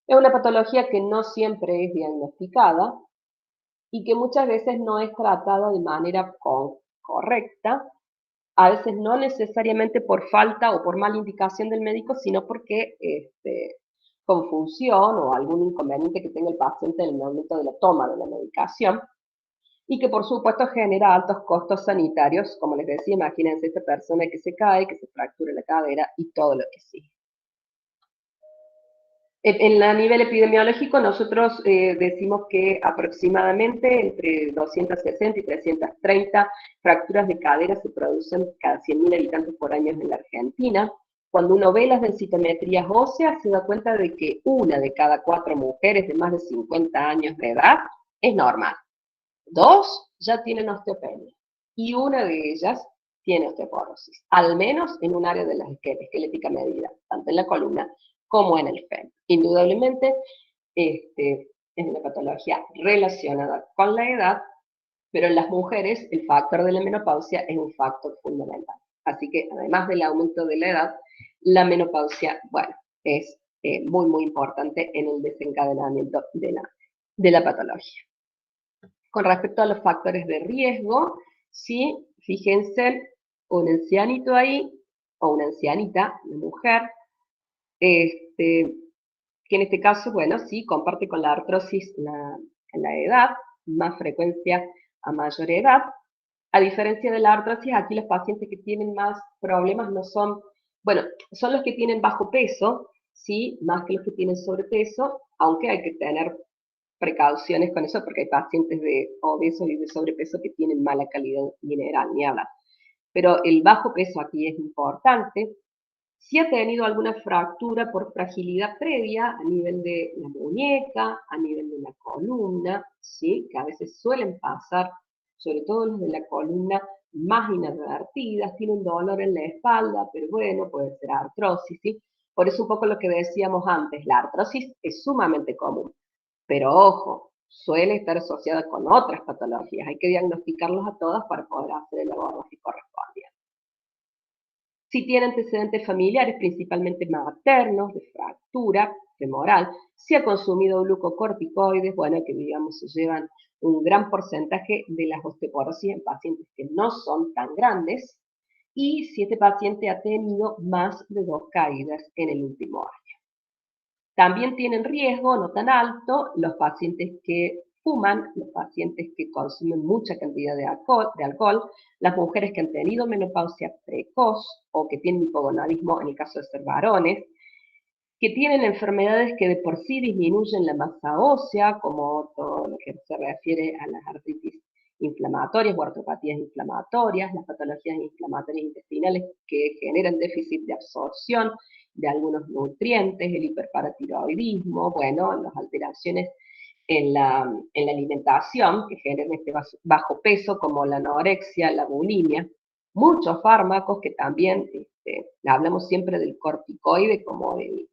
Es una patología que no siempre es diagnosticada y que muchas veces no es tratada de manera correcta, a veces no necesariamente por falta o por mala indicación del médico, sino porque confusión o algún inconveniente que tenga el paciente en el momento de la toma de la medicación, y que por supuesto genera altos costos sanitarios, como les decía, imagínense esta persona que se cae, que se fractura la cadera y todo lo que sigue. A nivel epidemiológico, nosotros decimos que aproximadamente entre 260 y 330 fracturas de cadera se producen cada 100.000 habitantes por año en la Argentina. Cuando uno ve las densitometrías óseas, se da cuenta de que una de cada 4 mujeres de más de 50 años de edad es normal. 2 ya tienen osteopenia y una de ellas tiene osteoporosis, al menos en un área de la esquelética medida, tanto en la columna como en el fémur. Indudablemente, es una patología relacionada con la edad, pero en las mujeres el factor de la menopausia es un factor fundamental. Así que además del aumento de la edad, la menopausia, bueno, es muy, muy importante en el desencadenamiento de la patología. Con respecto a los factores de riesgo, ¿sí? Fíjense, un ancianito ahí, o una ancianita, una mujer, que en este caso, bueno, sí, comparte con la artrosis la edad, más frecuencia a mayor edad. A diferencia de la artrosis, aquí los pacientes que tienen más problemas no son, bueno, son los que tienen bajo peso, sí, más que los que tienen sobrepeso, aunque hay que tener precauciones con eso porque hay pacientes de obesos y de sobrepeso que tienen mala calidad mineral, ni hablar. Pero el bajo peso aquí es importante. Si ha tenido alguna fractura por fragilidad previa a nivel de la muñeca, a nivel de la columna, ¿sí? Que a veces suelen pasar, sobre todo los de la columna más inadvertidas, tienen dolor en la espalda, pero bueno, puede ser artrosis, ¿sí? Por eso un poco lo que decíamos antes, la artrosis es sumamente común. Pero ojo, suele estar asociada con otras patologías. Hay que diagnosticarlos a todas para poder hacer el abordaje correspondiente. Si tiene antecedentes familiares, principalmente maternos, de fractura femoral, si ha consumido glucocorticoides, bueno, que digamos se llevan un gran porcentaje de las osteoporosis en pacientes que no son tan grandes, y si este paciente ha tenido más de 2 caídas en el último año. También tienen riesgo, no tan alto, los pacientes que fuman, los pacientes que consumen mucha cantidad de alcohol, las mujeres que han tenido menopausia precoz o que tienen hipogonadismo en el caso de ser varones, que tienen enfermedades que de por sí disminuyen la masa ósea, como todo lo que se refiere a las artritis inflamatorias o artropatías inflamatorias, las patologías inflamatorias intestinales que generan déficit de absorción de algunos nutrientes, el hiperparatiroidismo, bueno, las alteraciones en la alimentación que generan este bajo peso, como la anorexia, la bulimia, muchos fármacos que también, hablamos siempre del corticoide como el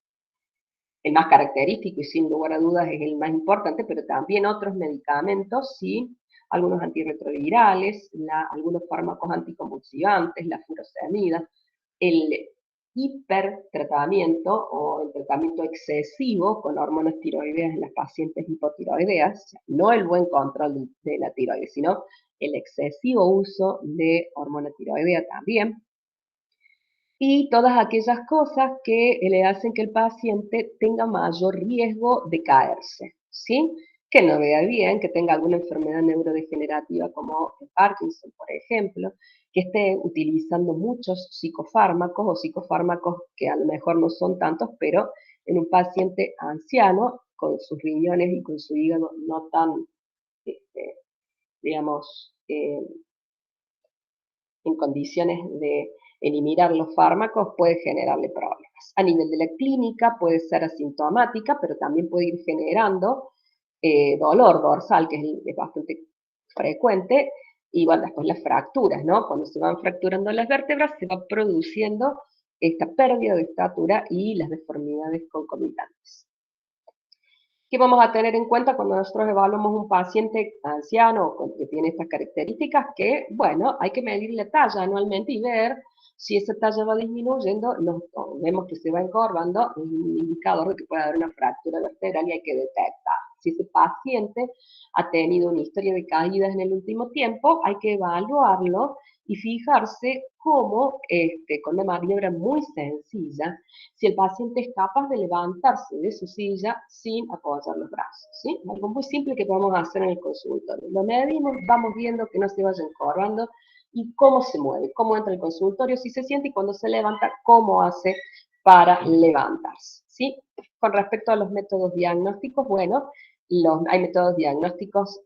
más característico y sin lugar a dudas es el más importante, pero también otros medicamentos, sí, algunos antirretrovirales, algunos fármacos anticonvulsivantes, la furosemida, el hipertratamiento o el tratamiento excesivo con hormonas tiroideas en las pacientes hipotiroideas, o sea, no el buen control de la tiroides, sino el excesivo uso de hormona tiroidea también, y todas aquellas cosas que le hacen que el paciente tenga mayor riesgo de caerse, ¿sí? Que no vea bien, que tenga alguna enfermedad neurodegenerativa como el Parkinson, por ejemplo, que esté utilizando muchos psicofármacos o psicofármacos que a lo mejor no son tantos, pero en un paciente anciano con sus riñones y con su hígado no tan, digamos, en condiciones de eliminar los fármacos puede generarle problemas. A nivel de la clínica puede ser asintomática, pero también puede ir generando dolor dorsal, que es bastante frecuente, y bueno, después las fracturas, ¿no? Cuando se van fracturando las vértebras se va produciendo esta pérdida de estatura y las deformidades concomitantes. ¿Qué vamos a tener en cuenta cuando nosotros evaluamos un paciente anciano que tiene estas características? Que, bueno, hay que medir la talla anualmente y ver si esa talla va disminuyendo, vemos que se va encorvando, es un indicador de que puede haber una fractura vertebral y hay que detectar. Si ese paciente ha tenido una historia de caídas en el último tiempo, hay que evaluarlo y fijarse cómo, con una maniobra muy sencilla, si el paciente es capaz de levantarse de su silla sin apoyar los brazos, ¿sí? Algo muy simple que podemos hacer en el consultorio. Lo medimos, vamos viendo que no se vaya encorvando y cómo se mueve, cómo entra el consultorio, si se siente y cuando se levanta, cómo hace para levantarse, ¿sí? Con respecto a los métodos diagnósticos, bueno, hay métodos diagnósticos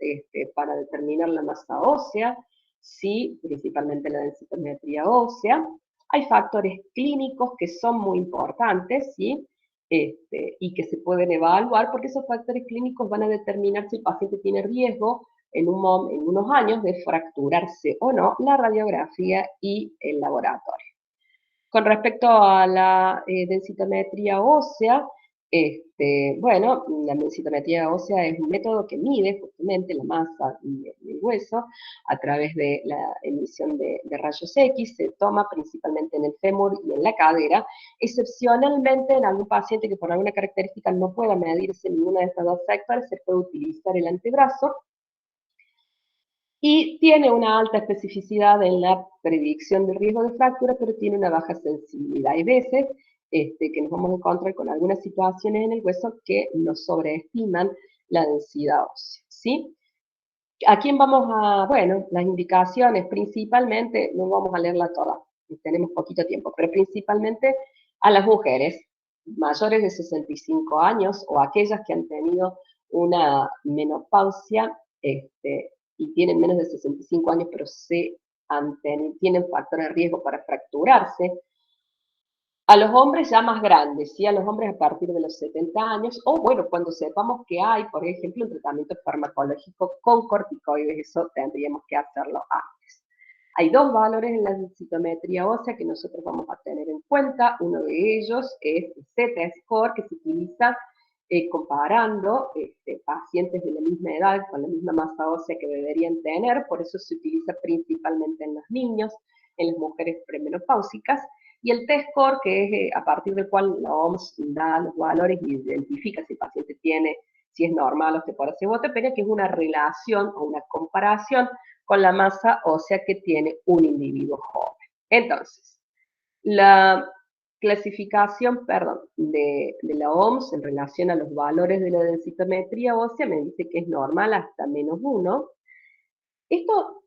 para determinar la masa ósea, sí, principalmente la densitometría ósea. Hay factores clínicos que son muy importantes, ¿sí? Y que se pueden evaluar porque esos factores clínicos van a determinar si el paciente tiene riesgo en unos años de fracturarse o no la radiografía y el laboratorio. Con respecto a la densitometría ósea, bueno, la densitometría ósea es un método que mide justamente la masa del hueso a través de la emisión de rayos X, se toma principalmente en el fémur y en la cadera, excepcionalmente en algún paciente que por alguna característica no pueda medirse en ninguna de estas dos sectores, se puede utilizar el antebrazo, y tiene una alta especificidad en la predicción del riesgo de fractura, pero tiene una baja sensibilidad. Hay veces que nos vamos a encontrar con algunas situaciones en el hueso que nos sobreestiman la densidad ósea, ¿sí? ¿A quién vamos a...? Bueno, las indicaciones principalmente, no vamos a leerla toda, tenemos poquito tiempo, pero principalmente a las mujeres mayores de 65 años o aquellas que han tenido una menopausia y tienen menos de 65 años, pero tienen factores de riesgo para fracturarse. A los hombres ya más grandes, ¿sí? A los hombres a partir de los 70 años, o bueno, cuando sepamos que hay, por ejemplo, un tratamiento farmacológico con corticoides, eso tendríamos que hacerlo antes. Hay dos valores en la densitometría ósea que nosotros vamos a tener en cuenta. Uno de ellos es el Z-score, que se utiliza comparando pacientes de la misma edad con la misma masa ósea que deberían tener, por eso se utiliza principalmente en los niños, en las mujeres premenopáusicas, y el T-score, que es a partir del cual la OMS da los valores y identifica si el paciente tiene, si es normal osteoporosis o osteopenia, que es una relación o una comparación con la masa ósea que tiene un individuo joven. Entonces, la clasificación, de la OMS en relación a los valores de la densitometría ósea me dice que es normal hasta -1. Esto,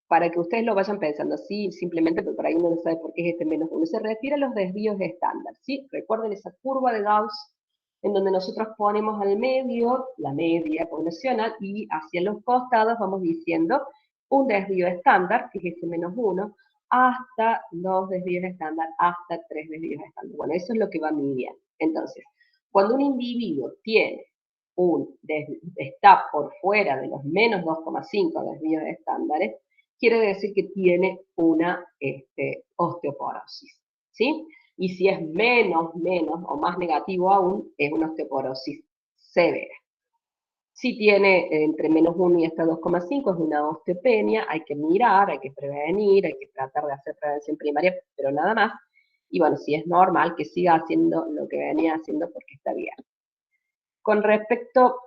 para que ustedes lo vayan pensando así, simplemente porque por ahí uno no sabe por qué es este -1, se refiere a los desvíos estándar, ¿sí? Recuerden esa curva de Gauss en donde nosotros ponemos al medio la media poblacional y hacia los costados vamos diciendo un desvío estándar, que es ese -1, hasta 2 desvíos estándar, hasta 3 desvíos estándar. Bueno, eso es lo que va midiendo. Entonces, cuando un individuo está por fuera de los menos 2,5 desvíos estándares, quiere decir que tiene una osteoporosis, ¿sí? Y si es menos o más negativo aún, es una osteoporosis severa. Si tiene entre -1 y hasta 2,5 es una osteopenia, hay que mirar, hay que prevenir, hay que tratar de hacer prevención primaria, pero nada más. Y bueno, si es normal, que siga haciendo lo que venía haciendo porque está bien. Con respecto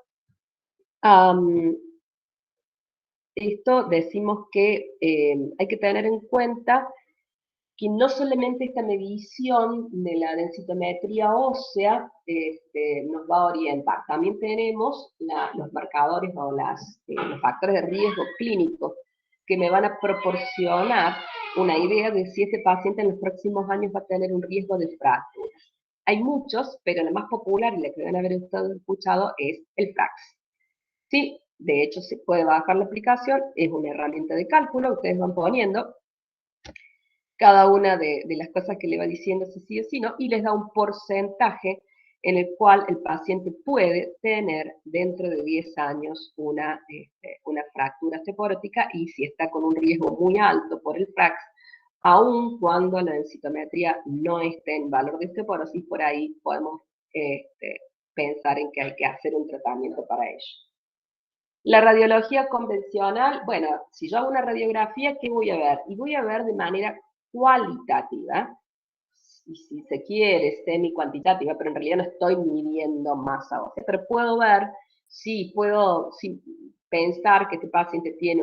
a esto, decimos que hay que tener en cuenta que no solamente esta medición de la densitometría ósea nos va a orientar, también tenemos los marcadores o los factores de riesgo clínicos que me van a proporcionar una idea de si este paciente en los próximos años va a tener un riesgo de fracturas. Hay muchos, pero la más popular y la que deben haber escuchado es el FRAX. Sí, de hecho se puede bajar la aplicación, es una herramienta de cálculo, ustedes van poniendo cada una de las cosas que le va diciendo si sí o si no, y les da un porcentaje en el cual el paciente puede tener dentro de 10 años una fractura osteoporótica, y si está con un riesgo muy alto por el FRAX, aun cuando la densitometría no esté en valor de osteoporosis, por ahí podemos pensar en que hay que hacer un tratamiento para ello. La radiología convencional, bueno, si yo hago una radiografía, ¿qué voy a ver? Y voy a ver de manera cualitativa, y si se quiere, semi-cuantitativa, pero en realidad no estoy midiendo masa ósea, pero puedo ver, puedo pensar que este paciente tiene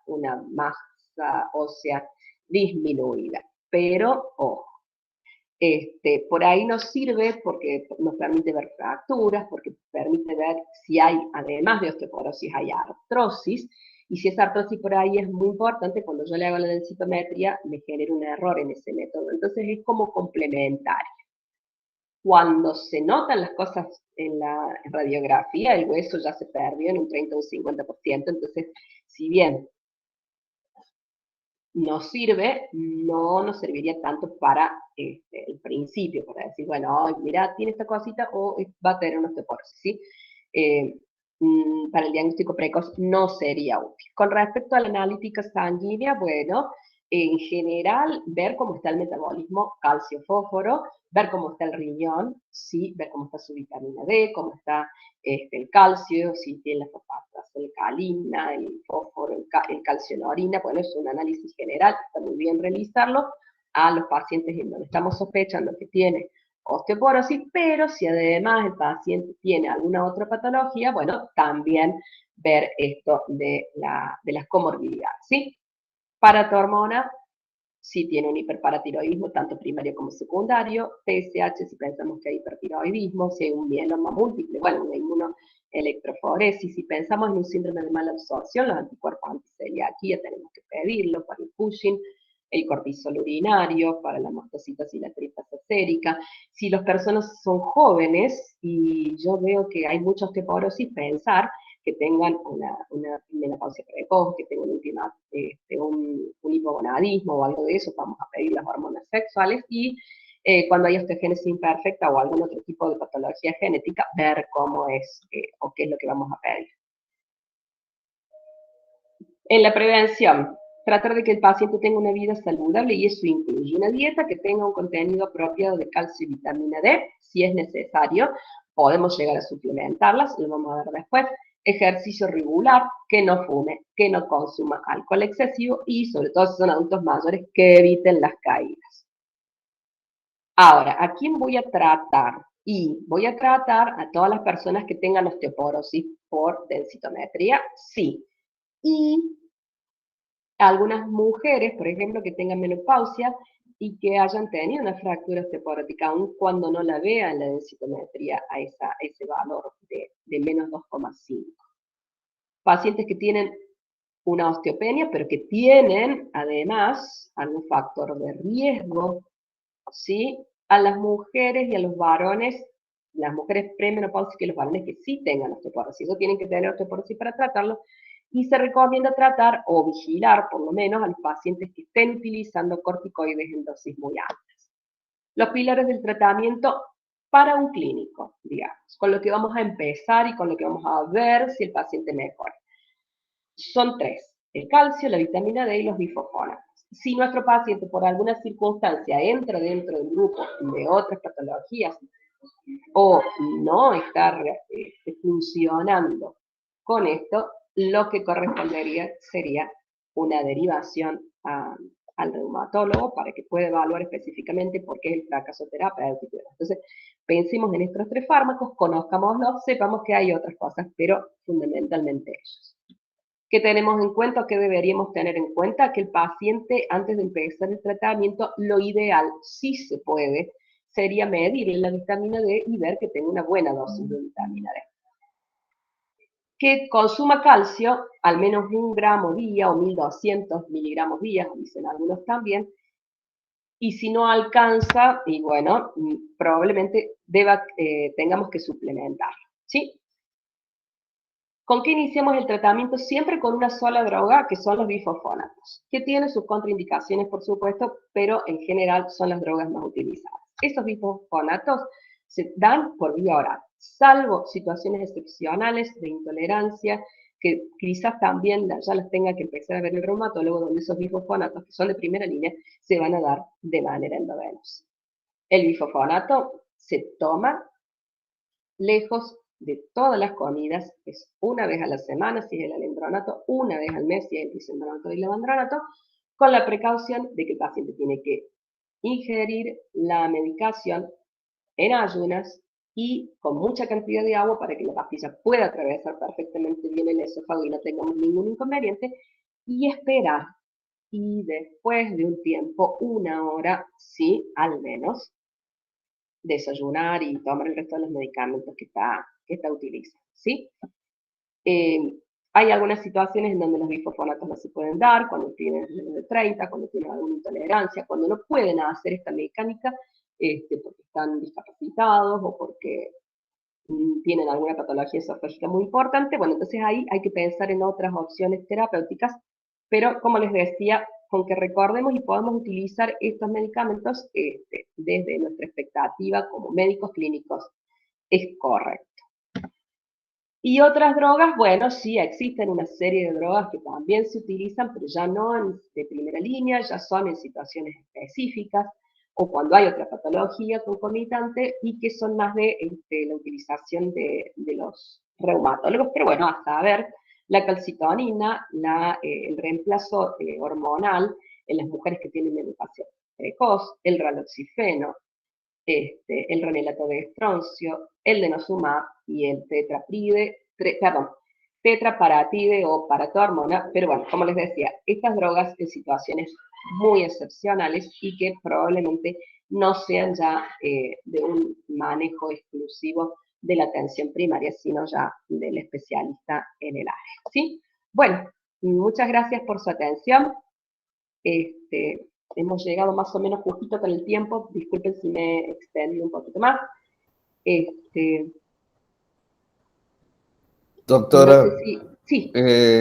una masa ósea disminuida, pero ojo, por ahí nos sirve porque nos permite ver fracturas, porque permite ver si hay, además de osteoporosis, hay artrosis, y si esa artrosis por ahí es muy importante, cuando yo le hago la densitometría, me genera un error en ese método. Entonces es como complementario. Cuando se notan las cosas en la radiografía, el hueso ya se perdió en un 30 o un 50%, entonces, si bien nos sirve, no nos serviría tanto para el principio, para decir, bueno, mira, tiene esta cosita o va a tener una osteoporosis, ¿sí? Para el diagnóstico precoz no sería útil. Con respecto a la analítica sanguínea, bueno, en general, ver cómo está el metabolismo calcio-fósforo, ver cómo está el riñón, ¿sí? Ver cómo está su vitamina D, cómo está el calcio, si tiene la fosfatasa, el fósforo, el calcio en la orina. Bueno, es un análisis general, está muy bien realizarlo a los pacientes en donde estamos sospechando que tiene osteoporosis, pero si además el paciente tiene alguna otra patología, bueno, también ver esto de las comorbilidades, ¿sí? Paratormona, si tiene un hiperparatiroidismo, tanto primario como secundario, TSH, si pensamos que hay hipertiroidismo, si hay un mieloma múltiple, bueno, una inmunoelectroforesis, si pensamos en un síndrome de mala absorción, los anticuerpos anticeliaquía tenemos que pedirlo para el Cushing, el cortisol urinario, para la mastocitos y la tripasa sérica. Si las personas son jóvenes, y yo veo que hay mucha osteoporosis, pensar que tengan una menopausia precoz, que tengan un hipogonadismo o algo de eso, vamos a pedir las hormonas sexuales, y cuando hay osteogénesis imperfecta o algún otro tipo de patología genética, ver cómo es o qué es lo que vamos a pedir. En la prevención, tratar de que el paciente tenga una vida saludable, y eso incluye una dieta que tenga un contenido apropiado de calcio y vitamina D, si es necesario, podemos llegar a suplementarlas, lo vamos a ver después. Ejercicio regular, que no fume, que no consuma alcohol excesivo y sobre todo si son adultos mayores, que eviten las caídas. Ahora, ¿a quién voy a tratar? Y voy a tratar a todas las personas que tengan osteoporosis por densitometría, sí. Y algunas mujeres, por ejemplo, que tengan menopausia y que hayan tenido una fractura osteoporótica, aun cuando no la vean la densitometría a ese valor de menos 2,5. Pacientes que tienen una osteopenia, pero que tienen además algún factor de riesgo, ¿sí? A las mujeres y a los varones, las mujeres premenopáusicas y los varones que sí tengan osteoporosis, eso tienen que tener osteoporosis para tratarlo, y se recomienda tratar o vigilar por lo menos a los pacientes que estén utilizando corticoides en dosis muy altas. Los pilares del tratamiento para un clínico, digamos, con lo que vamos a empezar y con lo que vamos a ver si el paciente mejora. Son 3, el calcio, la vitamina D y los bifosfonatos. Si nuestro paciente por alguna circunstancia entra dentro del grupo de otras patologías o no está funcionando con esto, lo que correspondería sería una derivación al reumatólogo para que pueda evaluar específicamente por qué es el fracaso terapéutico. Entonces, pensemos en estos 3 fármacos, conozcámoslos, sepamos que hay otras cosas, pero fundamentalmente ellos. ¿Qué tenemos en cuenta o qué deberíamos tener en cuenta? Que el paciente, antes de empezar el tratamiento, lo ideal, si se puede, sería medirle la vitamina D y ver que tenga una buena dosis de vitamina D. Que consuma calcio, al menos 1 gramo día o 1200 miligramos día, dicen algunos también, y si no alcanza, y bueno, probablemente tengamos que suplementar, ¿sí? ¿Con qué iniciamos el tratamiento? Siempre con una sola droga, que son los bifosfonatos, que tienen sus contraindicaciones, por supuesto, pero en general son las drogas más utilizadas. Estos bifosfonatos se dan por vía oral, salvo situaciones excepcionales de intolerancia, que quizás también ya las tenga que empezar a ver el reumatólogo, donde esos bifosfonatos, que son de primera línea, se van a dar de manera endovenosa. El bifosfonato se toma lejos de todas las comidas, es una vez a la semana si es el alendronato, una vez al mes si es el bisendronato y el levandronato, con la precaución de que el paciente tiene que ingerir la medicación en ayunas y con mucha cantidad de agua para que la pastilla pueda atravesar perfectamente bien el esófago y no tengamos ningún inconveniente, y esperar. Y después de un tiempo, 1 hora, sí, al menos, desayunar y tomar el resto de los medicamentos que está utilizando, ¿sí? Hay algunas situaciones en donde los bifosfonatos no se pueden dar, cuando tienen menos de 30, cuando tienen alguna intolerancia, cuando no pueden hacer esta mecánica porque están discapacitados o porque tienen alguna patología esofágica muy importante. Bueno, entonces ahí hay que pensar en otras opciones terapéuticas, pero como les decía, con que recordemos y podamos utilizar estos medicamentos desde nuestra expectativa como médicos clínicos es correcto. Y otras drogas, bueno, sí, existen una serie de drogas que también se utilizan, pero ya no de primera línea, ya son en situaciones específicas o cuando hay otra patología concomitante y que son más de la utilización de los reumatólogos. Pero bueno, a saber, la calcitonina, el reemplazo hormonal en las mujeres que tienen menopausia precoz, el raloxifeno, el renelato de estroncio, el denosumab y el tetraparatide o paratormona, pero bueno, como les decía, estas drogas en situaciones muy excepcionales y que probablemente no sean ya de un manejo exclusivo de la atención primaria, sino ya del especialista en el área, ¿sí? Bueno, muchas gracias por su atención. Hemos llegado más o menos justito con el tiempo, disculpen si me extendí un poquito más. Doctora, No sé si, sí.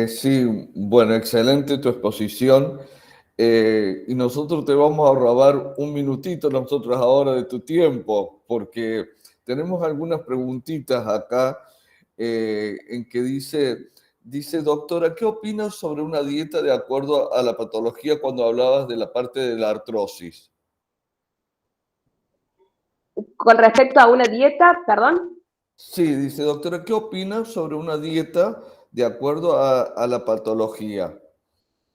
sí, bueno, excelente tu exposición. Y nosotros te vamos a robar un minutito nosotros ahora de tu tiempo, porque tenemos algunas preguntitas acá en que dice, doctora, ¿qué opinas sobre una dieta de acuerdo a la patología cuando hablabas de la parte de la artrosis? Con respecto a una dieta, perdón. Sí, dice, doctora, ¿qué opina sobre una dieta de acuerdo a la patología?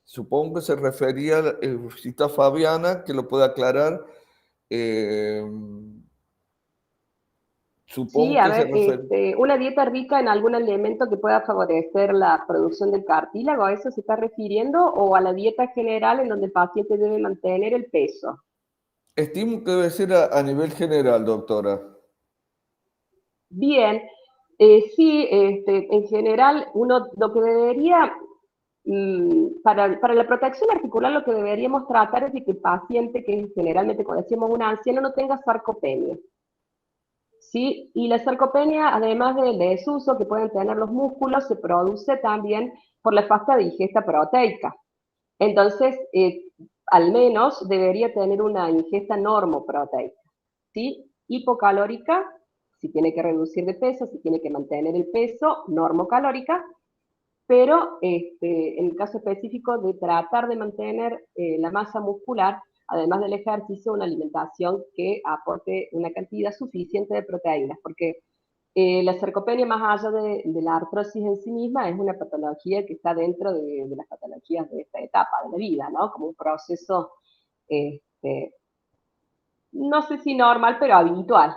Supongo que se refería, si está Fabiana, que lo puede aclarar. eh, Sí, Supongo a que se ver, refiere. una dieta rica en algún elemento que pueda favorecer la producción del cartílago, ¿a eso se está refiriendo? ¿O a la dieta general en donde el paciente debe mantener el peso? Estimo que debe ser a nivel general, doctora. Bien, sí, en general, uno lo que debería, para la protección articular, lo que deberíamos tratar es de que el paciente, que generalmente cuando decimos un anciano, no tenga sarcopenia. ¿Sí? Y la sarcopenia, además del desuso que pueden tener los músculos, se produce también por la falta de ingesta proteica. Entonces, al menos debería tener una ingesta normoproteica, ¿sí? Hipocalórica, si tiene que reducir de peso, si tiene que mantener el peso, normocalórica, pero en el caso específico de tratar de mantener la masa muscular, además del ejercicio, una alimentación que aporte una cantidad suficiente de proteínas, porque la sarcopenia, más allá de la artrosis en sí misma, es una patología que está dentro de las patologías de esta etapa de la vida, ¿no? Como un proceso, este, no sé si normal, pero habitual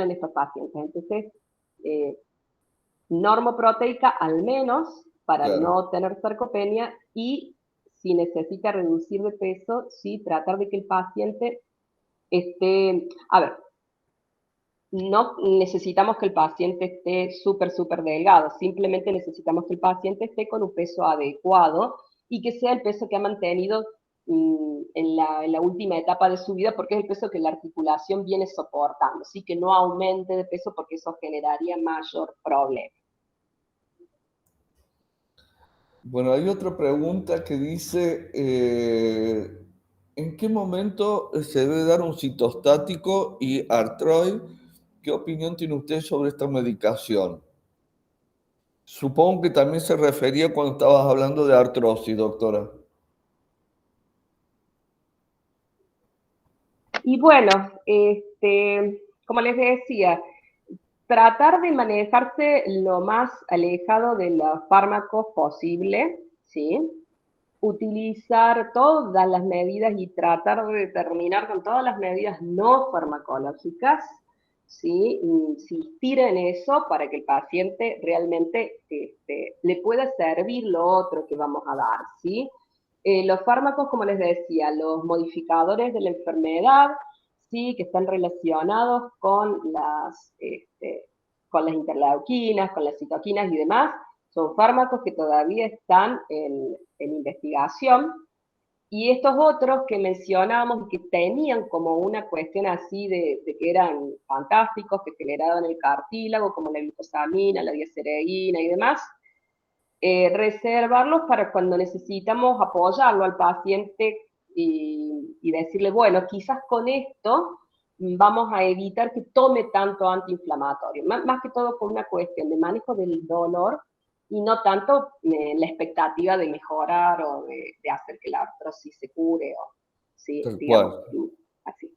en estos pacientes. Entonces, eh, normoproteica al menos para Claro. no tener sarcopenia y si necesita reducir de peso, sí, tratar de que el paciente esté, a ver, no necesitamos que el paciente esté súper delgado, simplemente necesitamos que el paciente esté con un peso adecuado y que sea el peso que ha mantenido en la última etapa de su vida, porque es el peso que la articulación viene soportando, así que no aumente de peso porque eso generaría mayor problema. Bueno, hay otra pregunta que dice, ¿en qué momento se debe dar un citostático y artroid? ¿Qué opinión tiene usted sobre esta medicación? Supongo que también se refería cuando estabas hablando de artrosis, doctora. Y bueno, como les decía, tratar de manejarse lo más alejado de los fármacos posible, ¿sí? Utilizar todas las medidas y tratar de determinar con todas las medidas no farmacológicas, ¿sí? Insistir en eso para que el paciente realmente le pueda servir lo otro que vamos a dar, ¿sí? Los fármacos, como les decía, los modificadores de la enfermedad, sí, que están relacionados con las interleuquinas, con las citoquinas y demás, son fármacos que todavía están en investigación. Y estos otros que mencionábamos y que tenían como una cuestión así de que eran fantásticos, que generaban el cartílago, como la glucosamina, la diacereína y demás, reservarlos para cuando necesitamos apoyarlo al paciente y decirle, bueno, quizás con esto vamos a evitar que tome tanto antiinflamatorio, más que todo por una cuestión de manejo del dolor y no tanto la expectativa de mejorar o de hacer que la artrosis se cure o, sí, Tal digamos, cual. así.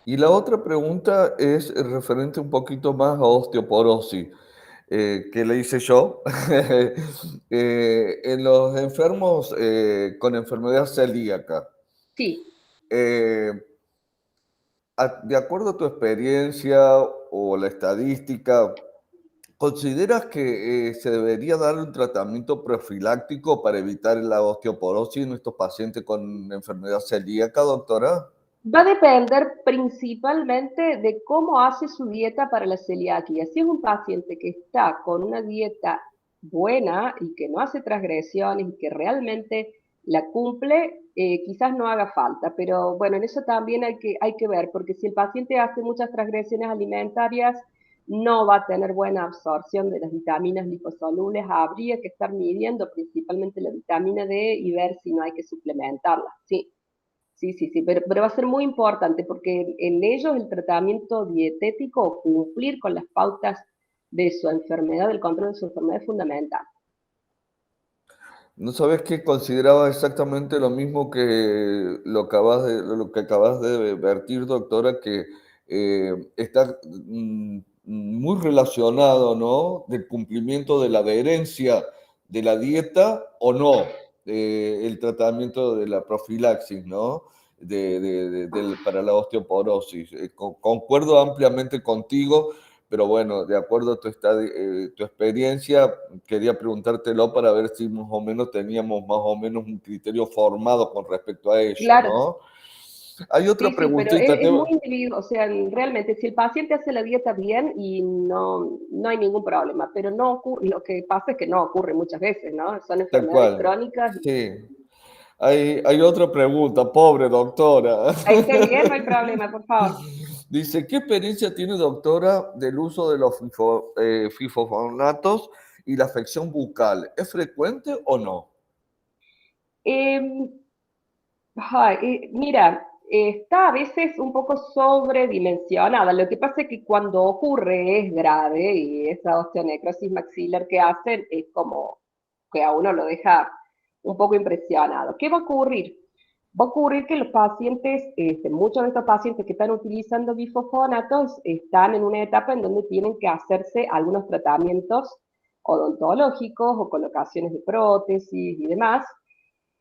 Y la otra pregunta es referente un poquito más a osteoporosis, que le hice yo. En los enfermos con enfermedad celíaca, Sí, eh, de acuerdo a tu experiencia o la estadística, ¿consideras que se debería dar un tratamiento profiláctico para evitar la osteoporosis en estos pacientes con enfermedad celíaca, doctora? va a depender principalmente de cómo hace su dieta para la celiaquia. Si es un paciente que está con una dieta buena y que no hace transgresiones y que realmente la cumple, quizás no haga falta. Pero bueno, en eso también hay que ver, porque si el paciente hace muchas transgresiones alimentarias, no va a tener buena absorción de las vitaminas liposolubles. Habría que estar midiendo principalmente la vitamina D y ver si no hay que suplementarla. Sí. Sí, pero va a ser muy importante porque en ellos el tratamiento dietético, cumplir con las pautas de su enfermedad, del control de su enfermedad es fundamental. ¿No sabes que consideraba exactamente lo mismo que lo que acabas de vertir, doctora, que está muy relacionado, ¿no? Del cumplimiento de la adherencia de la dieta o no, el tratamiento de la profilaxis, ¿no? Para la osteoporosis. Concuerdo ampliamente contigo, pero bueno, de acuerdo a tu experiencia, quería preguntártelo para ver si más o menos teníamos más o menos un criterio formado con respecto a ello, Claro, ¿no? Hay otra sí, sí, pero preguntita. es muy individual, o sea, realmente, si el paciente hace la dieta bien y no hay ningún problema, pero no ocurre, lo que pasa es que no ocurre muchas veces, ¿no? Son Tal enfermedades cual. crónicas. Sí. Hay otra pregunta, pobre doctora. Está bien, no hay problema, por favor. Dice, ¿qué experiencia tiene, doctora, del uso de los fifosfonatos y la afección bucal? ¿Es frecuente o no? Em, mira, está a veces un poco sobredimensionada. Lo que pasa es que cuando ocurre es grave y esa osteonecrosis maxilar que hacen es como que a uno lo deja un poco impresionado. ¿Qué va a ocurrir? Va a ocurrir que los pacientes, muchos de estos pacientes que están utilizando bifosfonatos están en una etapa en donde tienen que hacerse algunos tratamientos odontológicos o colocaciones de prótesis y demás.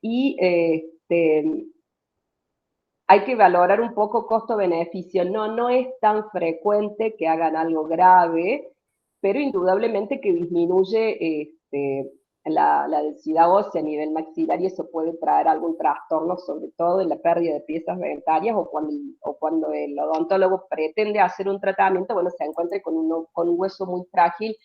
Y hay que valorar un poco costo-beneficio. No es tan frecuente que hagan algo grave, pero indudablemente que disminuye la densidad ósea a nivel maxilar y eso puede traer algún trastorno, sobre todo en la pérdida de piezas dentarias o cuando el odontólogo pretende hacer un tratamiento, bueno, se encuentra con un hueso muy frágil